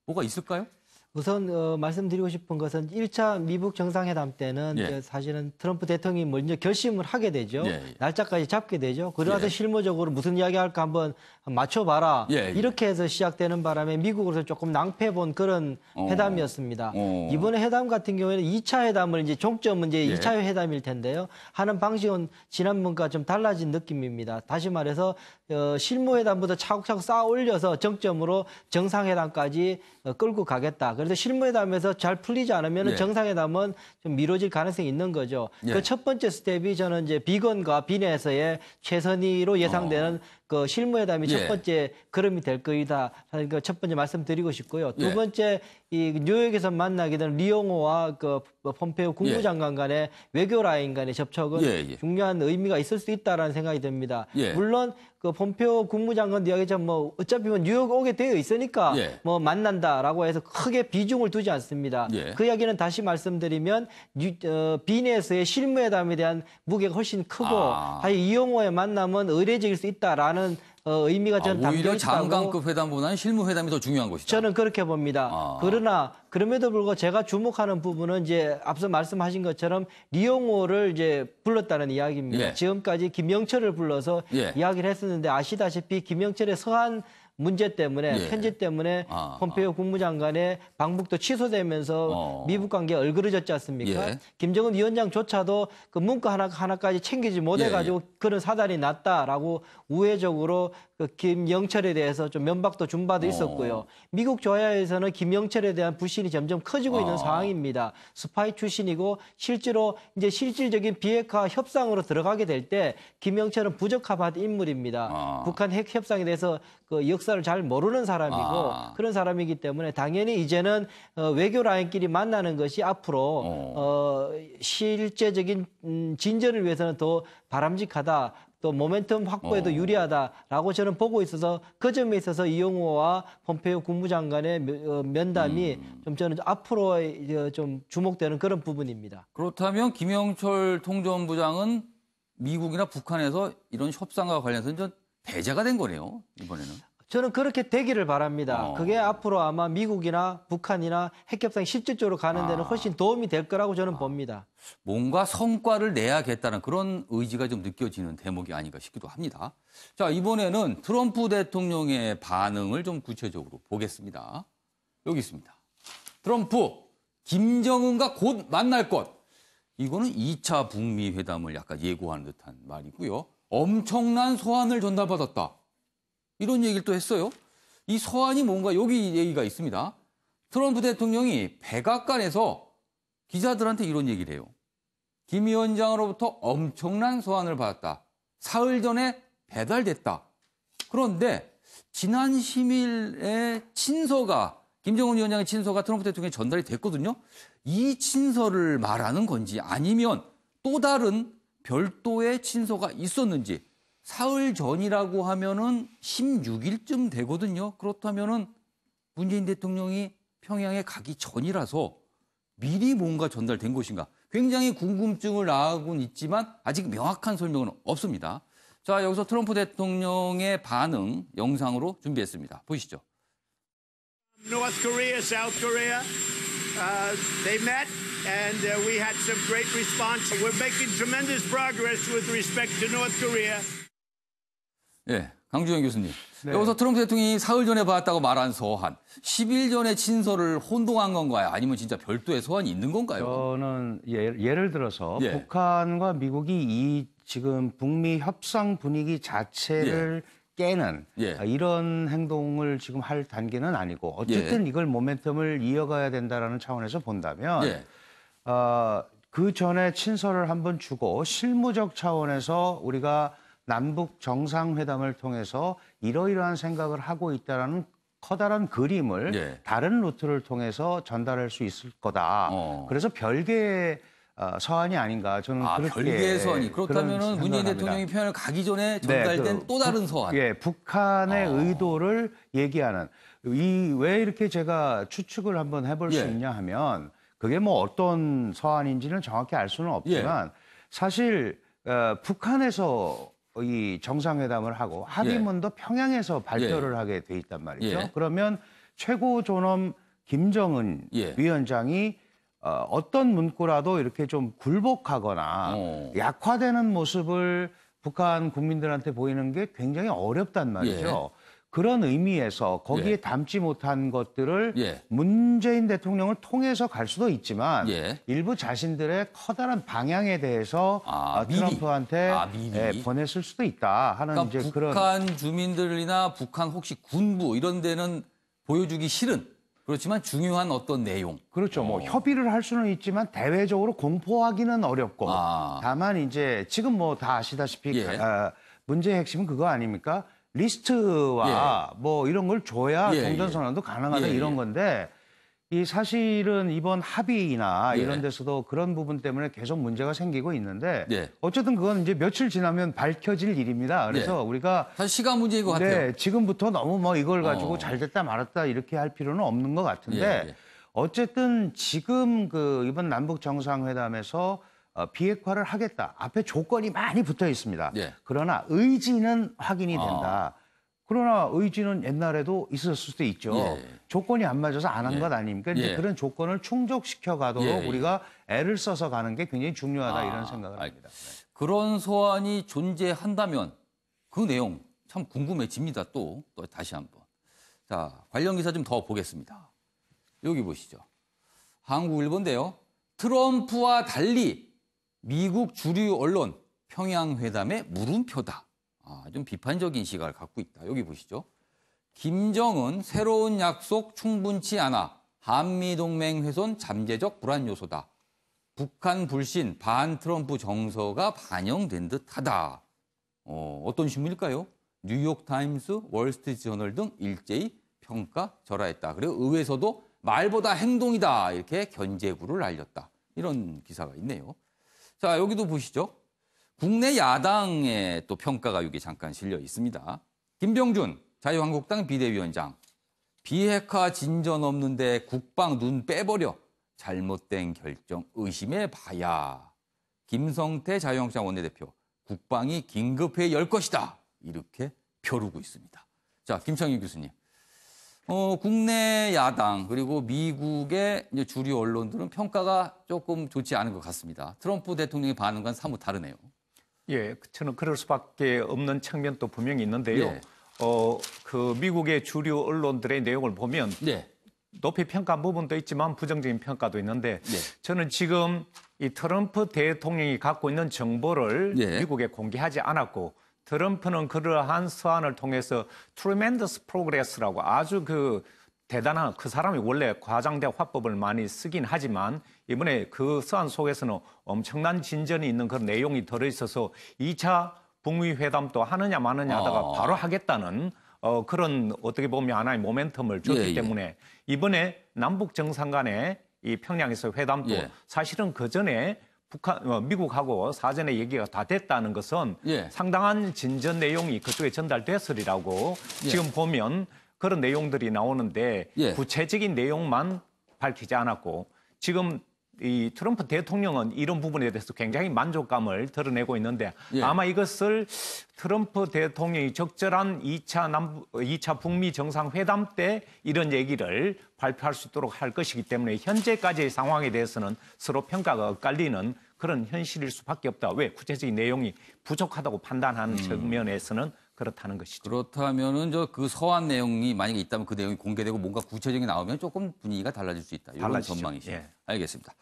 뭐가 있을까요? 우선 말씀드리고 싶은 것은 1차 미국 정상회담 때는 사실은 트럼프 대통령이 먼저 결심을 하게 되죠. 날짜까지 잡게 되죠. 그러다 실무적으로 무슨 이야기할까 한번 맞춰봐라. 이렇게 해서 시작되는 바람에 미국으로서 조금 낭패본 그런 회담이었습니다. 이번에 회담 같은 경우에는 2차 회담을 이제 종점은 이제 2차 회담일 텐데요. 하는 방식은 지난번과 좀 달라진 느낌입니다. 다시 말해서 실무회담보다 차곡차곡 쌓아 올려서 정점으로 정상회담까지 끌고 가겠다. 그래서 실무회담에서 잘 풀리지 않으면 정상회담은 좀 미뤄질 가능성이 있는 거죠. 그 첫 번째 스텝이 저는 이제 비건과 비내에서의 최선의로 예상되는 그 실무회담이 첫 번째 걸음이 될 거이다. 그 첫 번째 말씀드리고 싶고요. 두 번째 이 뉴욕에서 만나게 된 리용호와 그 폼페이오 국무장관 간의 외교 라인 간의 접촉은 중요한 의미가 있을 수 있다라는 생각이 듭니다. 물론 그 폼페이오 국무장관 이야기처럼 뭐 어차피 뭐 뉴욕 오게 되어 있으니까 뭐 만난다라고 해서 크게 비중을 두지 않습니다. 그 이야기는 다시 말씀드리면 비내에서의 실무회담에 대한 무게가 훨씬 크고 이용호의 만남은 의례적일 수 있다라는 의미가 저는 담겨 있다고. 오히려 장관급 회담보다는 실무회담이 더 중요한 것이다. 저는 그렇게 봅니다. 그러나 그럼에도 불구하고 제가 주목하는 부분은 이제 앞서 말씀하신 것처럼 리용호를 이제 불렀다는 이야기입니다. 지금까지 김영철을 불러서 이야기를 했었는데 아시다시피 김영철의 서한 문제 때문에 편지 때문에 폼페이오 국무장관의 방북도 취소되면서 미국 관계가 얼그러졌지 않습니까? 김정은 위원장조차도 그 문구 하나까지 챙기지 못해가지고 그런 사달이 났다라고 우회적으로 그 김영철에 대해서 좀 면박도 준 바도 있었고요. 미국 조야에서는 김영철에 대한 불신이 점점 커지고 있는 상황입니다. 스파이 출신이고 실제로 이제 실질적인 비핵화 협상으로 들어가게 될 때 김영철은 부적합한 인물입니다. 북한 핵 협상에 대해서 그 역사를 잘 모르는 사람이고 그런 사람이기 때문에 당연히 이제는 외교 라인끼리 만나는 것이 앞으로 실제적인 진전을 위해서는 더 바람직하다. 또 모멘텀 확보에도 유리하다라고 저는 보고 있어서 그 점에 있어서 이용호와 폼페이오 국무장관의 면담이 좀 저는 앞으로 좀 주목되는 그런 부분입니다. 그렇다면 김영철 통전부장은 미국이나 북한에서 이런 협상과 관련해서 좀 배제가 된 거네요, 이번에는. 저는 그렇게 되기를 바랍니다. 그게 앞으로 아마 미국이나 북한이나 핵협상이 실질적으로 가는 데는 훨씬 도움이 될 거라고 저는 봅니다. 뭔가 성과를 내야겠다는 그런 의지가 좀 느껴지는 대목이 아닌가 싶기도 합니다. 자, 이번에는 트럼프 대통령의 반응을 좀 구체적으로 보겠습니다. 여기 있습니다. 트럼프, 김정은과 곧 만날 것. 이거는 2차 북미 회담을 약간 예고하는 듯한 말이고요. 엄청난 서한을 전달받았다. 이런 얘기를 또 했어요. 이 서한이 뭔가 여기 얘기가 있습니다. 트럼프 대통령이 백악관에서 기자들한테 이런 얘기를 해요. 김 위원장으로부터 엄청난 서한을 받았다. 사흘 전에 배달됐다. 그런데 지난 10일에 친서가 김정은 위원장의 친서가 트럼프 대통령에 전달이 됐거든요. 이 친서를 말하는 건지 아니면 또 다른 별도의 친서가 있었는지 사흘 전이라고 하면은 16일쯤 되거든요. 그렇다면은 문재인 대통령이 평양에 가기 전이라서 미리 뭔가 전달된 것인가? 굉장히 궁금증을 낳고는 있지만 아직 명확한 설명은 없습니다. 자, 여기서 트럼프 대통령의 반응 영상으로 준비했습니다. 보시죠. North Korea, South Korea, they met and we had some great response. We're making tremendous progress with respect to North Korea. 예, 강주영 교수님. 네. 여기서 트럼프 대통령이 사흘 전에 받았다고 말한 서한, 10일 전에 친서를 혼동한 건가요? 아니면 진짜 별도의 서한이 있는 건가요? 저는 예를 들어서 예. 북한과 미국이 이 지금 북미 협상 분위기 자체를 깨는 이런 행동을 지금 할 단계는 아니고 어쨌든 이걸 모멘텀을 이어가야 된다라는 차원에서 본다면 그 전에 친서를 한번 주고 실무적 차원에서 우리가 남북 정상회담을 통해서 이러이러한 생각을 하고 있다라는 커다란 그림을 다른 루트를 통해서 전달할 수 있을 거다. 그래서 별개의 서한이 아닌가 저는 그렇게 별개의 서한이 그렇다면은 문재인 대통령이 평양을 가기 전에 전달된 또 다른 서한. 북한의 의도를 얘기하는 왜 이렇게 제가 추측을 한번 해볼 수 있냐 하면 그게 뭐 어떤 서한인지는 정확히 알 수는 없지만 사실 북한에서 이 정상회담을 하고 합의문도 평양에서 발표를 하게 돼 있단 말이죠. 그러면 최고 존엄 김정은 위원장이 어떤 문구라도 이렇게 좀 굴복하거나 약화되는 모습을 북한 국민들한테 보이는 게 굉장히 어렵단 말이죠. 그런 의미에서 거기에 담지 못한 것들을 문재인 대통령을 통해서 갈 수도 있지만 일부 자신들의 커다란 방향에 대해서 트럼프한테 보냈을 수도 있다 하는 그러니까 이제 북한 주민들이나 북한 혹시 군부 이런 데는 보여주기 싫은 그렇지만 중요한 어떤 내용. 그렇죠. 뭐 협의를 할 수는 있지만 대외적으로 공포하기는 어렵고 다만 이제 지금 뭐 다 아시다시피 문제의 핵심은 그거 아닙니까? 리스트와 뭐 이런 걸 줘야 종전선언도 가능하다 이런 건데 이 사실은 이번 합의나 이런 데서도 그런 부분 때문에 계속 문제가 생기고 있는데 어쨌든 그건 이제 며칠 지나면 밝혀질 일입니다. 그래서 우리가 사실 시간 문제인 것 같아요. 지금부터 너무 뭐 이걸 가지고 잘 됐다 말았다 이렇게 할 필요는 없는 것 같은데 어쨌든 지금 그 이번 남북 정상회담에서 비핵화를 하겠다. 앞에 조건이 많이 붙어 있습니다. 그러나 의지는 확인이 된다. 그러나 의지는 옛날에도 있었을 수도 있죠. 조건이 안 맞아서 안 한 것 아닙니까? 이제 그런 조건을 충족시켜 가도록 우리가 애를 써서 가는 게 굉장히 중요하다 이런 생각을 합니다. 그런 소환이 존재한다면 그 내용 참 궁금해집니다. 또 다시 한번. 자, 관련 기사 좀 더 보겠습니다. 여기 보시죠. 한국일보인데요. 트럼프와 달리 미국 주류 언론 평양회담의 물음표다. 좀 비판적인 시각을 갖고 있다. 여기 보시죠. 김정은 새로운 약속 충분치 않아. 한미동맹 훼손 잠재적 불안 요소다. 북한 불신 반 트럼프 정서가 반영된 듯하다. 어떤 신문일까요? 뉴욕타임스, 월스트리트저널 등 일제히 평가 절하했다. 그리고 의회에서도 말보다 행동이다. 이렇게 견제구를 날렸다. 이런 기사가 있네요. 자, 여기도 보시죠. 국내 야당의 또 평가가 여기 잠깐 실려 있습니다. 김병준 자유한국당 비대위원장. 비핵화 진전 없는데 국방 눈 빼버려. 잘못된 결정 의심해 봐야. 김성태 자유한국당 원내대표. 국방이 긴급회의 열 것이다. 이렇게 벼르고 있습니다. 자, 김창희 교수님. 국내 야당 그리고 미국의 이제 주류 언론들은 평가가 조금 좋지 않은 것 같습니다. 트럼프 대통령의 반응과는 사뭇 다르네요. 저는 그럴 수밖에 없는 측면도 분명히 있는데요. 그 미국의 주류 언론들의 내용을 보면 높이 평가한 부분도 있지만 부정적인 평가도 있는데 저는 지금 이 트럼프 대통령이 갖고 있는 정보를 미국에 공개하지 않았고 트럼프는 그러한 서한을 통해서 tremendous progress라고 아주 그 대단한 그 사람이 원래 과장된 화법을 많이 쓰긴 하지만 이번에 그 서한 속에서는 엄청난 진전이 있는 그런 내용이 들어있어서 2차 북미 회담도 하느냐 마느냐 하다가 바로 하겠다는 그런 어떻게 보면 하나의 모멘텀을 줬기 예, 예. 때문에 이번에 남북 정상 간의 이 평양에서 회담도 예. 사실은 그 전에 미국하고 사전에 얘기가 다 됐다는 것은 예. 상당한 진전 내용이 그쪽에 전달됐으리라고 예. 지금 보면 그런 내용들이 나오는데 예. 구체적인 내용만 밝히지 않았고 지금 이 트럼프 대통령은 이런 부분에 대해서 굉장히 만족감을 드러내고 있는데 예. 아마 이것을 트럼프 대통령이 적절한 2차 북미 정상회담 때 이런 얘기를 발표할 수 있도록 할 것이기 때문에 현재까지의 상황에 대해서는 서로 평가가 엇갈리는 그런 현실일 수밖에 없다. 왜? 구체적인 내용이 부족하다고 판단하는 측면에서는 그렇다는 것이죠. 그렇다면은 그 서한 내용이 만약에 있다면 그 내용이 공개되고 뭔가 구체적인 게 나오면 조금 분위기가 달라질 수 있다. 이런 달라지죠. 전망이시죠. 예. 알겠습니다.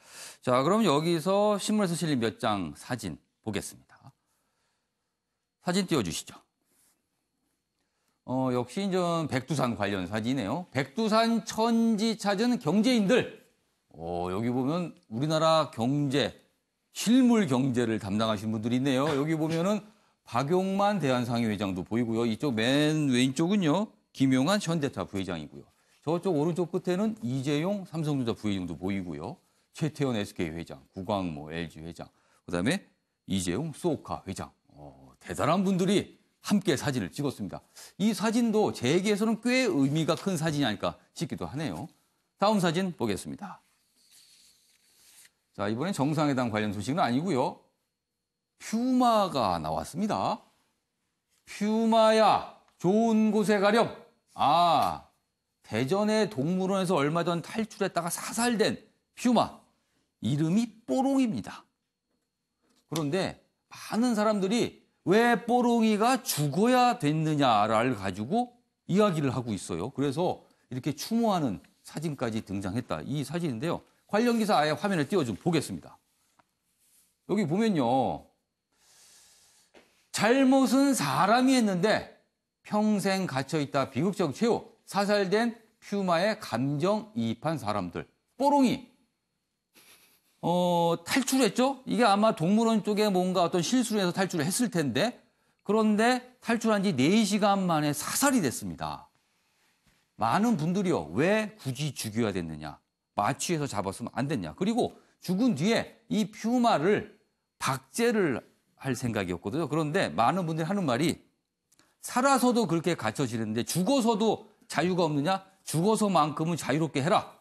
자, 그럼 여기서 신문에서 실린 몇 장 사진 보겠습니다. 사진 띄워주시죠. 역시 이제 백두산 관련 사진이네요. 백두산 천지 찾은 경제인들. 여기 보면 우리나라 경제, 실물 경제를 담당하신 분들이 있네요. 여기 보면은 박용만 대한상의회장도 보이고요. 이쪽 맨 왼쪽은요, 김용한 현대차 부회장이고요. 저쪽 오른쪽 끝에는 이재용 삼성전자 부회장도 보이고요. 최태원 SK 회장, 구광모 LG 회장, 그다음에 이재용 소카 회장. 대단한 분들이 함께 사진을 찍었습니다. 이 사진도 재계에서는 꽤 의미가 큰 사진이 아닐까 싶기도 하네요. 다음 사진 보겠습니다. 자, 이번엔 정상회담 관련 소식은 아니고요. 퓨마가 나왔습니다. 퓨마야, 좋은 곳에 가렴. 대전의 동물원에서 얼마 전 탈출했다가 사살된 퓨마. 이름이 뽀롱입니다. 그런데 많은 사람들이 왜 뽀롱이가 죽어야 됐느냐를 가지고 이야기를 하고 있어요. 그래서 이렇게 추모하는 사진까지 등장했다. 이 사진인데요. 관련 기사 아예 화면에 띄워 좀 보겠습니다. 여기 보면요. 잘못은 사람이 했는데 평생 갇혀있다 비극적 최후, 사살된 퓨마에 감정이입한 사람들. 뽀롱이. 탈출했죠? 이게 아마 동물원 쪽에 뭔가 어떤 실수를 해서 탈출을 했을 텐데, 그런데 탈출한 지 4시간 만에 사살이 됐습니다. 많은 분들이요, 왜 굳이 죽여야 됐느냐? 마취해서 잡았으면 안 됐냐? 그리고 죽은 뒤에 이 퓨마를 박제를 할 생각이었거든요. 그런데 많은 분들이 하는 말이 살아서도 그렇게 갇혀지는데 죽어서도 자유가 없느냐? 죽어서만큼은 자유롭게 해라.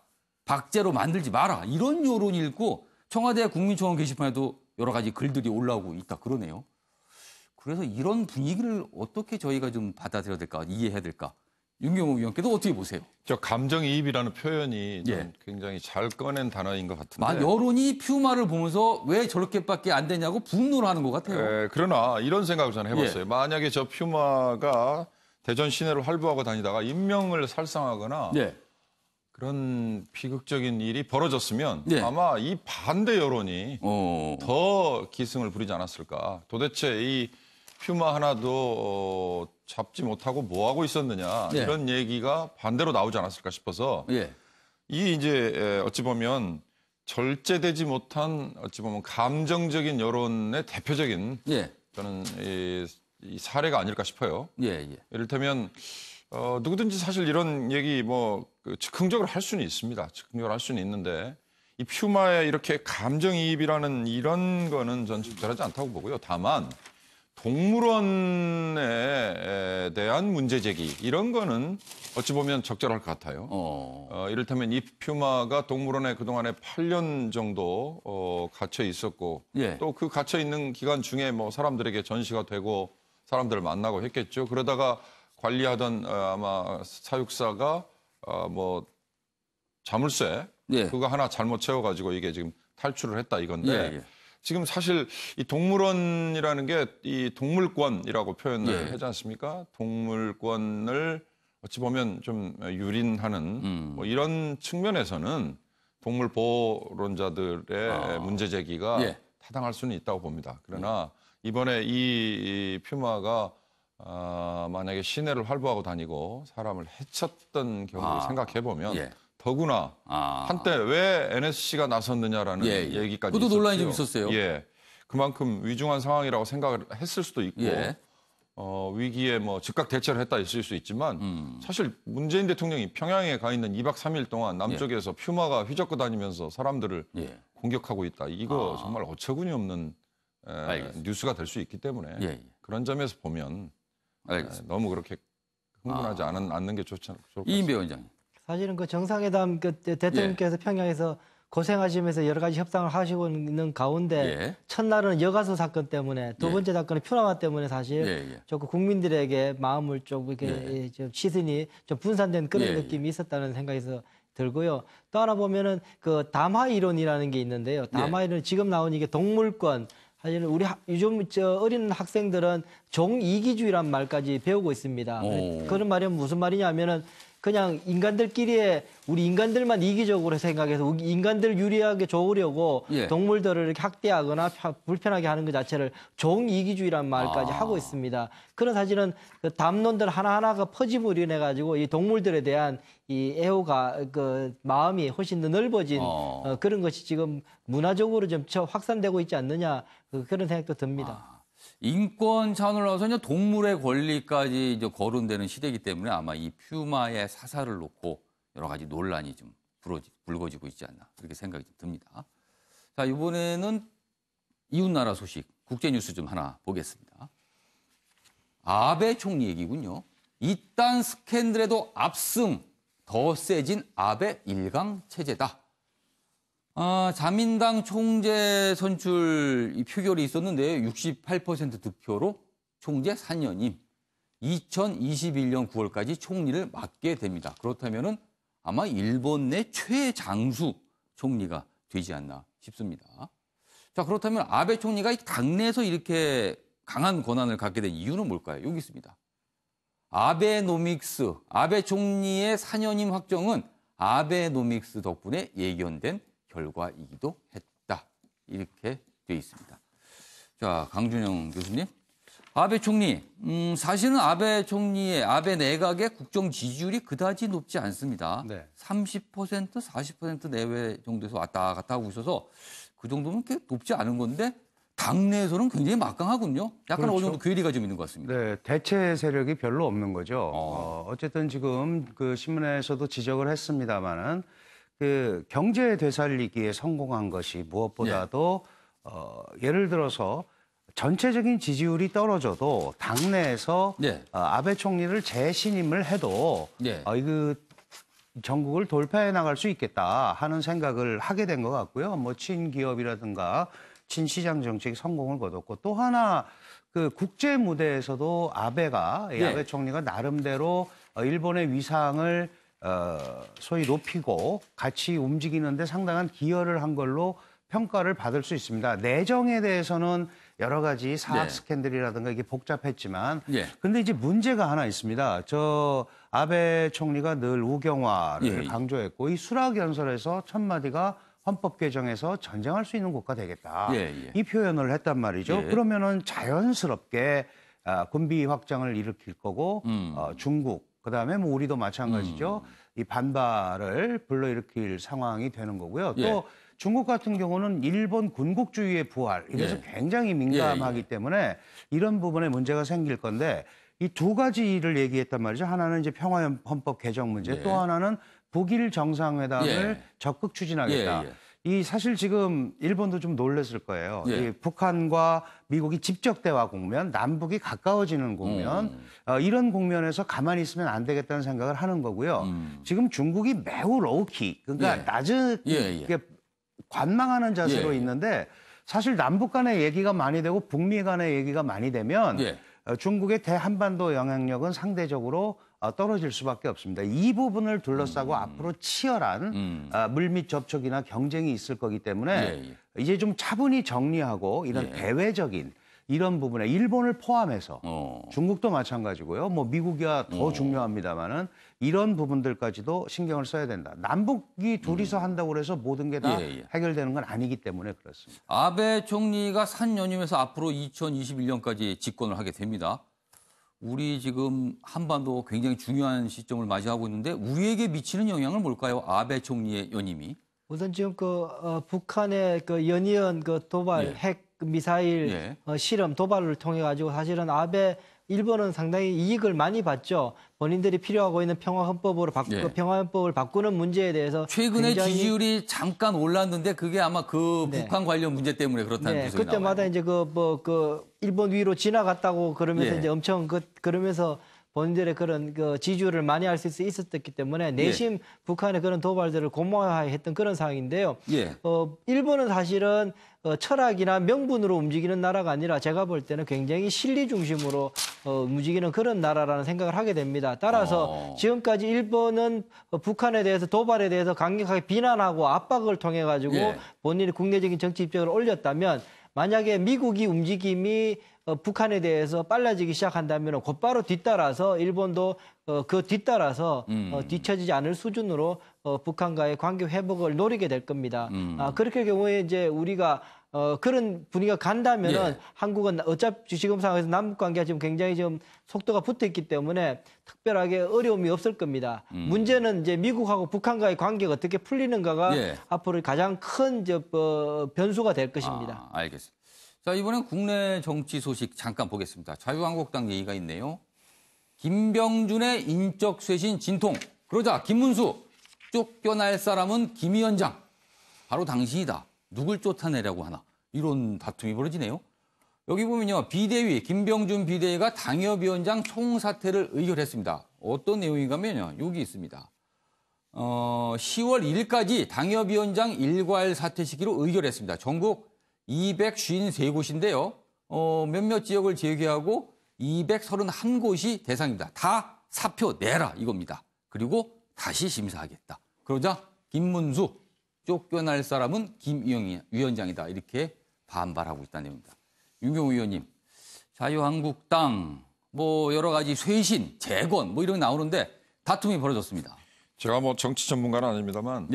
박제로 만들지 마라. 이런 여론이 있고 청와대 국민청원 게시판에도 여러 가지 글들이 올라오고 있다 그러네요. 그래서 이런 분위기를 어떻게 저희가 좀 받아들여야 될까? 이해해야 될까? 윤경호 위원께서 어떻게 보세요? 저 감정이입이라는 표현이 예. 굉장히 잘 꺼낸 단어인 것 같은데. 여론이 퓨마를 보면서 왜 저렇게밖에 안 되냐고 분노를 하는 것 같아요. 그러나 이런 생각을 저는 해봤어요. 예. 만약에 저 퓨마가 대전 시내를 활보하고 다니다가 인명을 살상하거나 예. 그런 비극적인 일이 벌어졌으면 예. 아마 이 반대 여론이 더 기승을 부리지 않았을까. 도대체 이 퓨마 하나도 잡지 못하고 뭐 하고 있었느냐 예. 이런 얘기가 반대로 나오지 않았을까 싶어서 예. 이 이제 어찌 보면 절제되지 못한 어찌 보면 감정적인 여론의 대표적인 예. 저는 이 사례가 아닐까 싶어요. 예. 이를테면 누구든지 사실 이런 얘기 즉흥적으로 할 수는 있습니다. 즉흥적으로 할 수는 있는데 이 퓨마에 이렇게 감정이입이라는 이런 거는 전 적절하지 않다고 보고요. 다만 동물원에 대한 문제 제기 이런 거는 어찌 보면 적절할 것 같아요. 이를테면 이 퓨마가 동물원에 그동안에 8년 정도 갇혀 있었고 예. 또 그 갇혀 있는 기간 중에 뭐 사람들에게 전시가 되고 사람들을 만나고 했겠죠. 그러다가 관리하던 아마 사육사가 뭐 자물쇠 예. 그거 하나 잘못 채워가지고 이게 지금 탈출을 했다 이건데 예. 지금 사실 이 동물원이라는 게 이 동물권이라고 표현을 예. 하지 않습니까? 동물권을 어찌 보면 좀 유린하는 뭐 이런 측면에서는 동물 보호론자들의 문제 제기가 예. 타당할 수는 있다고 봅니다. 그러나 이번에 이 퓨마가 만약에 시내를 활보하고 다니고 사람을 해쳤던 경우를 생각해 보면 예. 더구나 한때 왜 NSC가 나섰느냐라는 얘기까지 그것도 있었죠. 논란이 좀 있었어요. 예, 그만큼 위중한 상황이라고 생각을 했을 수도 있고 예. 위기에 뭐 즉각 대처를 했다 있을 수 있지만 사실 문재인 대통령이 평양에 가 있는 2박 3일 동안 남쪽에서 퓨마가 휘젓고 다니면서 사람들을 공격하고 있다. 이거 정말 어처구니 없는 뉴스가 될 수 있기 때문에 그런 점에서 보면 너무 그렇게 흥분하지 않는 게 좋을 것 같습니다. 이인배 원장님. 사실은 그 정상회담 그 대통령께서 평양에서 고생하시면서 여러 가지 협상을 하시고 있는 가운데 첫날은 여가수 사건 때문에 두 번째 사건은 퓨라마 때문에 사실 조금 국민들에게 마음을 좀 이렇게 좀 시선이 좀 분산된 그런 느낌이 있었다는 생각에서 들고요. 또 하나 보면은 그 담화 이론이라는 게 있는데요. 담화 이론 지금 나온 이게 동물권 사실은 우리 요즘 어린 학생들은 종이기주의란 말까지 배우고 있습니다. 그런 말이 무슨 말이냐면은 그냥 인간들끼리의 우리 인간들만 이기적으로 생각해서 인간들 유리하게 좋으려고 동물들을 이렇게 학대하거나 불편하게 하는 것 자체를 종이기주의란 말까지 하고 있습니다. 그런 사실은 그 담론들 하나하나가 퍼짐으로 인해 가지고 이 동물들에 대한 이 애호가 그 마음이 훨씬 더 넓어진 그런 것이 지금 문화적으로 좀 확산되고 있지 않느냐 그런 생각도 듭니다. 인권 차원으로 나서 이제 동물의 권리까지 이제 거론되는 시대이기 때문에 아마 이 퓨마의 사살을 놓고 여러 가지 논란이 좀 불거지고 있지 않나 그렇게 생각이 좀 듭니다. 자, 이번에는 이웃나라 소식 국제 뉴스 좀 하나 보겠습니다. 아베 총리 얘기군요. 이딴 스캔들에도 압승, 더 세진 아베 일강 체제다. 자민당 총재 선출 표결이 있었는데 68% 득표로 총재 4년임 2021년 9월까지 총리를 맡게 됩니다. 그렇다면은 아마 일본 내 최장수 총리가 되지 않나 싶습니다. 자, 그렇다면 아베 총리가 당내에서 이렇게 강한 권한을 갖게 된 이유는 뭘까요? 여기 있습니다. 아베노믹스, 아베 총리의 4년임 확정은 아베노믹스 덕분에 예견된 결과이기도 했다. 이렇게 돼 있습니다. 자, 강준영 교수님. 아베 총리, 사실은 아베 총리의 아베 내각의 국정 지지율이 그다지 높지 않습니다. 30%, 40% 내외 정도에서 왔다 갔다 하고 있어서 그 정도면 꽤 높지 않은 건데 당내에서는 굉장히 막강하군요. 약간 어느 정도 괴리가 좀 있는 것 같습니다. 네, 대체 세력이 별로 없는 거죠. 어쨌든 지금 그 신문에서도 지적을 했습니다마는 그 경제 되살리기에 성공한 것이 무엇보다도 예를 들어서 전체적인 지지율이 떨어져도 당내에서 아베 총리를 재신임을 해도 그 전국을 돌파해 나갈 수 있겠다 하는 생각을 하게 된 것 같고요. 뭐 친기업이라든가 친시장 정책이 성공을 거뒀고 또 하나 그 국제 무대에서도 아베가 아베 총리가 나름대로 일본의 위상을 소위 높이고 같이 움직이는데 상당한 기여를 한 걸로 평가를 받을 수 있습니다. 내정에 대해서는 여러 가지 사학 스캔들이라든가 이게 복잡했지만 근데 이제 문제가 하나 있습니다. 저 아베 총리가 늘 우경화를 강조했고 이 수락연설에서 첫 마디가 헌법 개정에서 전쟁할 수 있는 국가 되겠다. 이 표현을 했단 말이죠. 그러면은 자연스럽게 군비 확장을 일으킬 거고 중국 그다음에 뭐 우리도 마찬가지죠. 이 반발을 불러일으킬 상황이 되는 거고요. 또 중국 같은 경우는 일본 군국주의의 부활 이래서 굉장히 민감하기 때문에 이런 부분에 문제가 생길 건데 이 두 가지를 얘기했단 말이죠. 하나는 이제 평화헌법 개정 문제, 또 하나는 북일 정상회담을 적극 추진하겠다. 이 사실 지금 일본도 좀 놀랐을 거예요. 이 북한과 미국이 직접 대화 국면, 남북이 가까워지는 국면, 이런 국면에서 가만히 있으면 안 되겠다는 생각을 하는 거고요. 지금 중국이 매우 로우키, 그러니까 낮은 관망하는 자세로 있는데 사실 남북 간의 얘기가 많이 되고 북미 간의 얘기가 많이 되면 중국의 대한반도 영향력은 상대적으로 떨어질 수밖에 없습니다. 이 부분을 둘러싸고 앞으로 치열한 물밑 접촉이나 경쟁이 있을 거기 때문에 이제 좀 차분히 정리하고 이런 대외적인 이런 부분에 일본을 포함해서 중국도 마찬가지고요. 뭐 미국이야 더 중요합니다만은 이런 부분들까지도 신경을 써야 된다. 남북이 둘이서 한다고 해서 모든 게 다 해결되는 건 아니기 때문에 그렇습니다. 아베 총리가 산 연임에서 앞으로 2021년까지 집권을 하게 됩니다. 우리 지금 한반도 굉장히 중요한 시점을 맞이하고 있는데 우리에게 미치는 영향은 뭘까요? 아베 총리의 연임이. 우선 지금 북한의 연이은 도발, 핵 미사일 실험 도발을 통해 가지고 사실은 일본은 상당히 이익을 많이 봤죠. 본인들이 필요하고 있는 평화헌법을 바꾸는 문제에 대해서 최근에 지지율이 잠깐 올랐는데 그게 아마 북한 관련 문제 때문에 그렇다는 분석이 그때마다 나와요. 이제 일본 위로 지나갔다고 그러면서 이제 엄청 그러면서 본인들의 그런 지지율을 많이 할 수 있었기 때문에 내심 북한의 그런 도발들을 고마워했던 그런 상황인데요. 일본은 사실은 철학이나 명분으로 움직이는 나라가 아니라 제가 볼 때는 굉장히 실리 중심으로 움직이는 그런 나라라는 생각을 하게 됩니다. 따라서 지금까지 일본은 북한에 대해서 도발에 대해서 강력하게 비난하고 압박을 통해 가지고 본인의 국내적인 정치 입장을 올렸다면 만약에 미국이 움직임이 북한에 대해서 빨라지기 시작한다면 곧바로 뒤따라서 일본도 뒤처지지 않을 수준으로 북한과의 관계 회복을 노리게 될 겁니다. 그렇게 경우에 이제 우리가 그런 분위기가 간다면은 한국은 어차피 지금 상황에서 남북 관계가 지금 굉장히 좀 속도가 붙어 있기 때문에 특별하게 어려움이 없을 겁니다. 문제는 이제 미국하고 북한과의 관계가 어떻게 풀리는가가 앞으로 가장 큰 변수가 될 것입니다. 알겠습니다. 자, 이번엔 국내 정치 소식 잠깐 보겠습니다. 자유한국당 얘기가 있네요. 김병준의 인적 쇄신 진통. 그러자 김문수, 쫓겨날 사람은 김 위원장. 바로 당신이다. 누굴 쫓아내려고 하나. 이런 다툼이 벌어지네요. 여기 보면요. 비대위, 김병준 비대위가 당협위원장 총사퇴를 의결했습니다. 어떤 내용인가면요. 여기 있습니다. 10월 1일까지 당협위원장 일괄 사퇴시키로 의결했습니다. 전국 253곳인데요. 몇몇 지역을 제외하고 231곳이 대상입니다. 다 사표 내라 이겁니다. 그리고 다시 심사하겠다. 그러자 김문수, 쫓겨날 사람은 김 위원장이다. 이렇게 반발하고 있다는 내용입니다. 윤경호 의원님, 자유한국당 여러 가지 쇄신, 재건 이런 게 나오는데 다툼이 벌어졌습니다. 제가 정치 전문가는 아닙니다만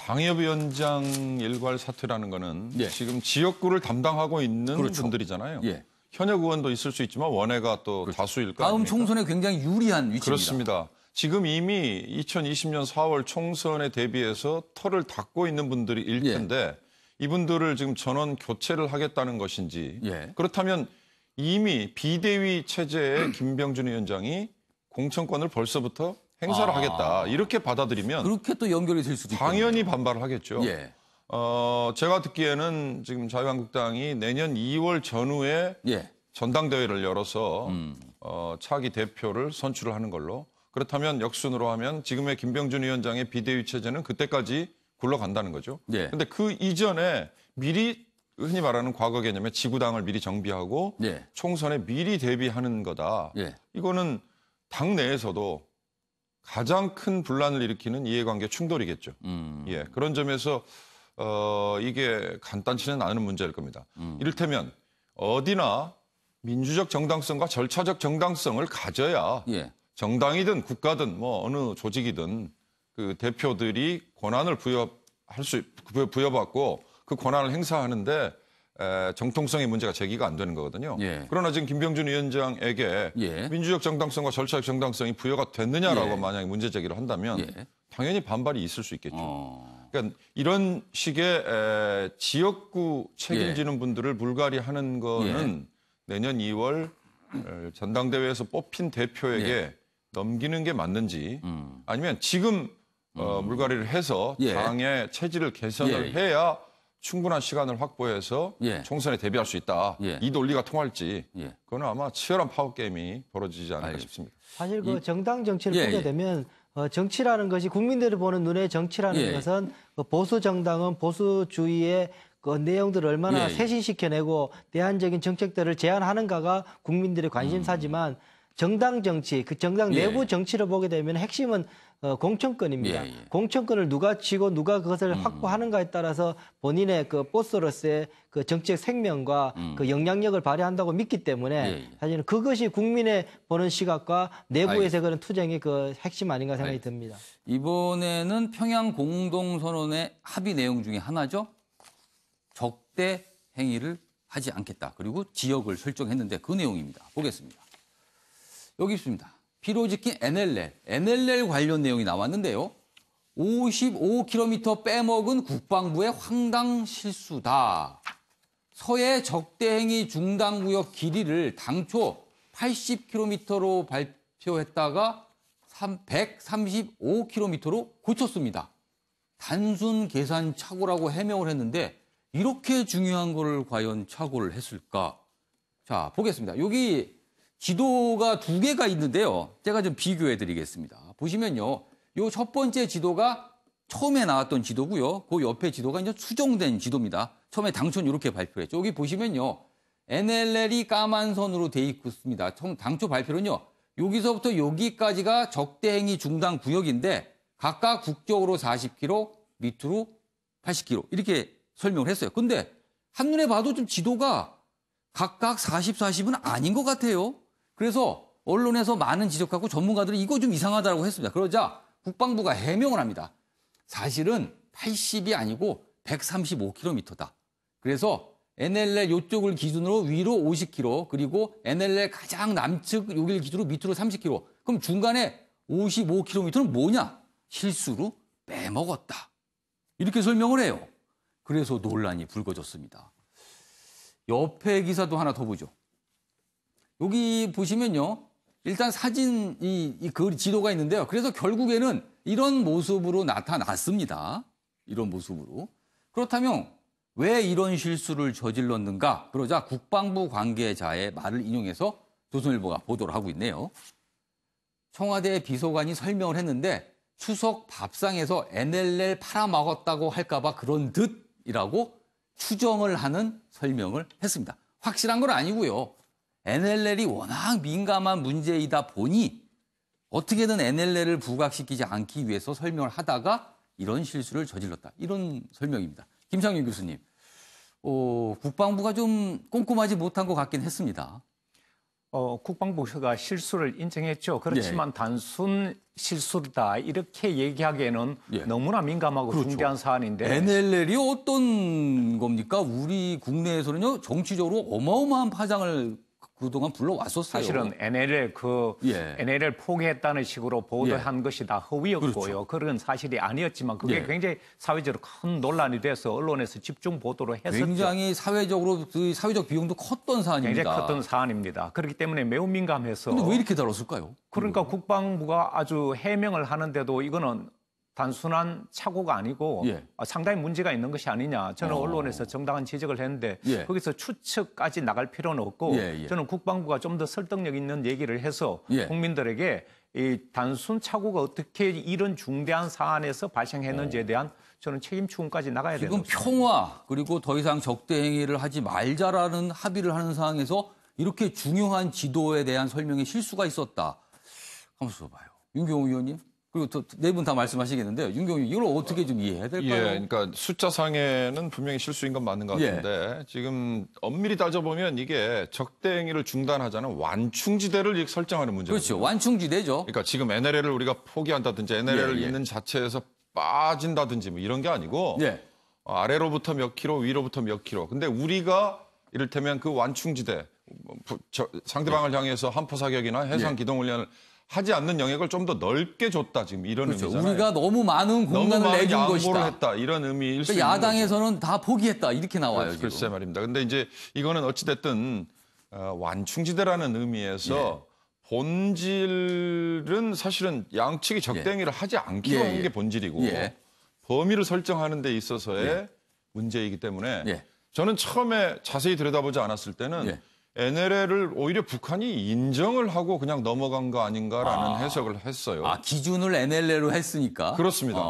당협위원장 일괄 사퇴라는 거는 지금 지역구를 담당하고 있는 분들이잖아요. 현역 의원도 있을 수 있지만 원외가 또 다수일 거 아닙니까? 다음 총선에 굉장히 유리한 위치입니다. 그렇습니다. 지금 이미 2020년 4월 총선에 대비해서 털을 닦고 있는 분들일 텐데 이분들을 지금 전원 교체를 하겠다는 것인지 그렇다면 이미 비대위 체제의 김병준 위원장이 공천권을 벌써부터 행사를 하겠다. 이렇게 받아들이면 그렇게 또 연결이 될 수도 있겠네요. 당연히 반발을 하겠죠. 제가 듣기에는 지금 자유한국당이 내년 2월 전후에 전당대회를 열어서 차기 대표를 선출을 하는 걸로 그렇다면 역순으로 하면 지금의 김병준 위원장의 비대위 체제는 그때까지 굴러간다는 거죠. 그런데 그 이전에 미리 흔히 말하는 과거 개념의 지구당을 미리 정비하고 총선에 미리 대비하는 거다. 이거는 당 내에서도 가장 큰 분란을 일으키는 이해관계 충돌이겠죠. 그런 점에서 이게 간단치는 않은 문제일 겁니다. 이를테면 어디나 민주적 정당성과 절차적 정당성을 가져야 정당이든 국가든 어느 조직이든 그 대표들이 권한을 부여받고 그 권한을 행사하는데 정통성의 문제가 제기가 안 되는 거거든요. 그러나 지금 김병준 위원장에게 민주적 정당성과 절차적 정당성이 부여가 됐느냐라고 만약에 문제 제기를 한다면 당연히 반발이 있을 수 있겠죠. 그러니까 이런 식의 지역구 책임지는 분들을 물갈이하는 거는 내년 2월 전당대회에서 뽑힌 대표에게 넘기는 게 맞는지 아니면 지금 물갈이를 해서 당의 체질을 개선을 해야 충분한 시간을 확보해서 총선에 대비할 수 있다. 이 논리가 통할지 그건 아마 치열한 파워 게임이 벌어지지 않을까 싶습니다. 사실 정당 정치를 보게 되면 정치라는 것이 국민들이 보는 눈의 정치라는 것은 보수 정당은 보수주의의 내용들을 얼마나 쇄신시켜내고 대안적인 정책들을 제안하는가가 국민들의 관심사지만 정당 정치, 그 정당 내부 정치를 보게 되면 핵심은 공천권입니다. 공천권을 누가 쥐고 누가 그것을 확보하는가에 따라서 본인의 보스로서의 정치적 생명과 영향력을 발휘한다고 믿기 때문에 사실은 그것이 국민의 보는 시각과 내부에서 그런 투쟁의 핵심 아닌가 생각이 듭니다. 이번에는 평양 공동선언의 합의 내용 중에 하나죠. 적대 행위를 하지 않겠다. 그리고 지역을 설정했는데 그 내용입니다. 보겠습니다. 여기 있습니다. 피로지킨 NLL 관련 내용이 나왔는데요. 55km 빼먹은 국방부의 황당 실수다. 서해 적대행위 중단구역 길이를 당초 80km로 발표했다가 135km로 고쳤습니다. 단순 계산 착오라고 해명을 했는데 이렇게 중요한 걸 과연 착오를 했을까? 자, 보겠습니다. 여기 지도가 2개가 있는데요. 제가 좀 비교해 드리겠습니다. 보시면요. 요 첫 번째 지도가 처음에 나왔던 지도고요. 그 옆에 지도가 이제 수정된 지도입니다. 처음에 당초는 이렇게 발표했죠. 여기 보시면요. NLL이 까만 선으로 돼 있습니다. 당초 발표는요. 여기서부터 여기까지가 적대행위 중단 구역인데 각각 북쪽으로 40km, 밑으로 80km 이렇게 설명을 했어요. 근데 한눈에 봐도 좀 지도가 각각 40은 아닌 것 같아요. 그래서 언론에서 많은 지적하고 전문가들이 이거 좀 이상하다고 했습니다. 그러자 국방부가 해명을 합니다. 사실은 80이 아니고 135km다. 그래서 NLL 이쪽을 기준으로 위로 50km 그리고 NLL 가장 남측 여기를 기준으로 밑으로 30km. 그럼 중간에 55km는 뭐냐? 실수로 빼먹었다. 이렇게 설명을 해요. 그래서 논란이 불거졌습니다. 옆에 기사도 하나 더 보죠. 여기 보시면요. 일단 사진, 그 지도가 있는데요. 그래서 결국에는 이런 모습으로 나타났습니다. 이런 모습으로. 그렇다면 왜 이런 실수를 저질렀는가? 그러자 국방부 관계자의 말을 인용해서 조선일보가 보도를 하고 있네요. 청와대 비서관이 설명을 했는데 추석 밥상에서 NLL 팔아먹었다고 할까 봐 그런 듯이라고 추정을 하는 설명을 했습니다. 확실한 건 아니고요. NLL이 워낙 민감한 문제이다 보니 어떻게든 NLL을 부각시키지 않기 위해서 설명을 하다가 이런 실수를 저질렀다. 이런 설명입니다. 김상윤 교수님, 국방부가 좀 꼼꼼하지 못한 것 같긴 했습니다. 국방부가 실수를 인정했죠. 그렇지만 단순 실수다 이렇게 얘기하기에는 너무나 민감하고 중대한 사안인데. NLL이 어떤 겁니까? 우리 국내에서는요 정치적으로 어마어마한 파장을 그동안 불러왔었어요. 사실은 NLL 포기했다는 식으로 보도한 것이 다 허위였고요. 그렇죠. 그런 사실이 아니었지만 그게 굉장히 사회적으로 큰 논란이 돼서 언론에서 집중 보도를 했었죠. 굉장히 사회적으로 그 사회적 비용도 컸던 사안입니다. 굉장히 컸던 사안입니다. 그렇기 때문에 매우 민감해서. 근데 왜 이렇게 다뤘을까요? 그러니까 국방부가 아주 해명을 하는데도 이거는 단순한 착오가 아니고 상당히 문제가 있는 것이 아니냐. 저는 언론에서 정당한 지적을 했는데 거기서 추측까지 나갈 필요는 없고 저는 국방부가 좀 더 설득력 있는 얘기를 해서 국민들에게 이 단순 착오가 어떻게 이런 중대한 사안에서 발생했는지에 대한 저는 책임 추궁까지 나가야 되는 지금 평화 그리고 더 이상 적대 행위를 하지 말자라는 합의를 하는 상황에서 이렇게 중요한 지도에 대한 설명에 실수가 있었다. 한번 써봐요. 윤경호 의원님. 그리고 네 분 다 말씀하시겠는데요. 윤경호 이걸 어떻게 좀 이해해야 될까요? 그러니까 숫자상에는 분명히 실수인 건 맞는 것 같은데 지금 엄밀히 따져보면 이게 적대 행위를 중단하자는 완충지대를 설정하는 문제죠. 그렇죠. 완충지대죠. 그러니까 지금 NLL을 우리가 포기한다든지 NLL을 있는 자체에서 빠진다든지 뭐 이런 게 아니고 아래로부터 몇 킬로, 위로부터 몇 킬로. 근데 우리가 이를테면 그 완충지대 상대방을 향해서 한포사격이나 해상기동훈련을 하지 않는 영역을 좀 더 넓게 줬다 지금 이런 의미잖아요. 우리가 너무 많은 공간을 내준 것이다. 했다 이런 의미일 수 있는 그러니까 야당에서는 다 포기했다 이렇게 나와요. 글쎄 지금. 말입니다. 근데 이제 이거는 어찌 됐든 완충지대라는 의미에서 본질은 사실은 양측이 적대행위를 하지 않기로 한 게 본질이고 범위를 설정하는 데 있어서의 문제이기 때문에 저는 처음에 자세히 들여다보지 않았을 때는 NLL을 오히려 북한이 인정을 하고 그냥 넘어간 거 아닌가라는 해석을 했어요. 기준을 NLL로 했으니까? 그렇습니다.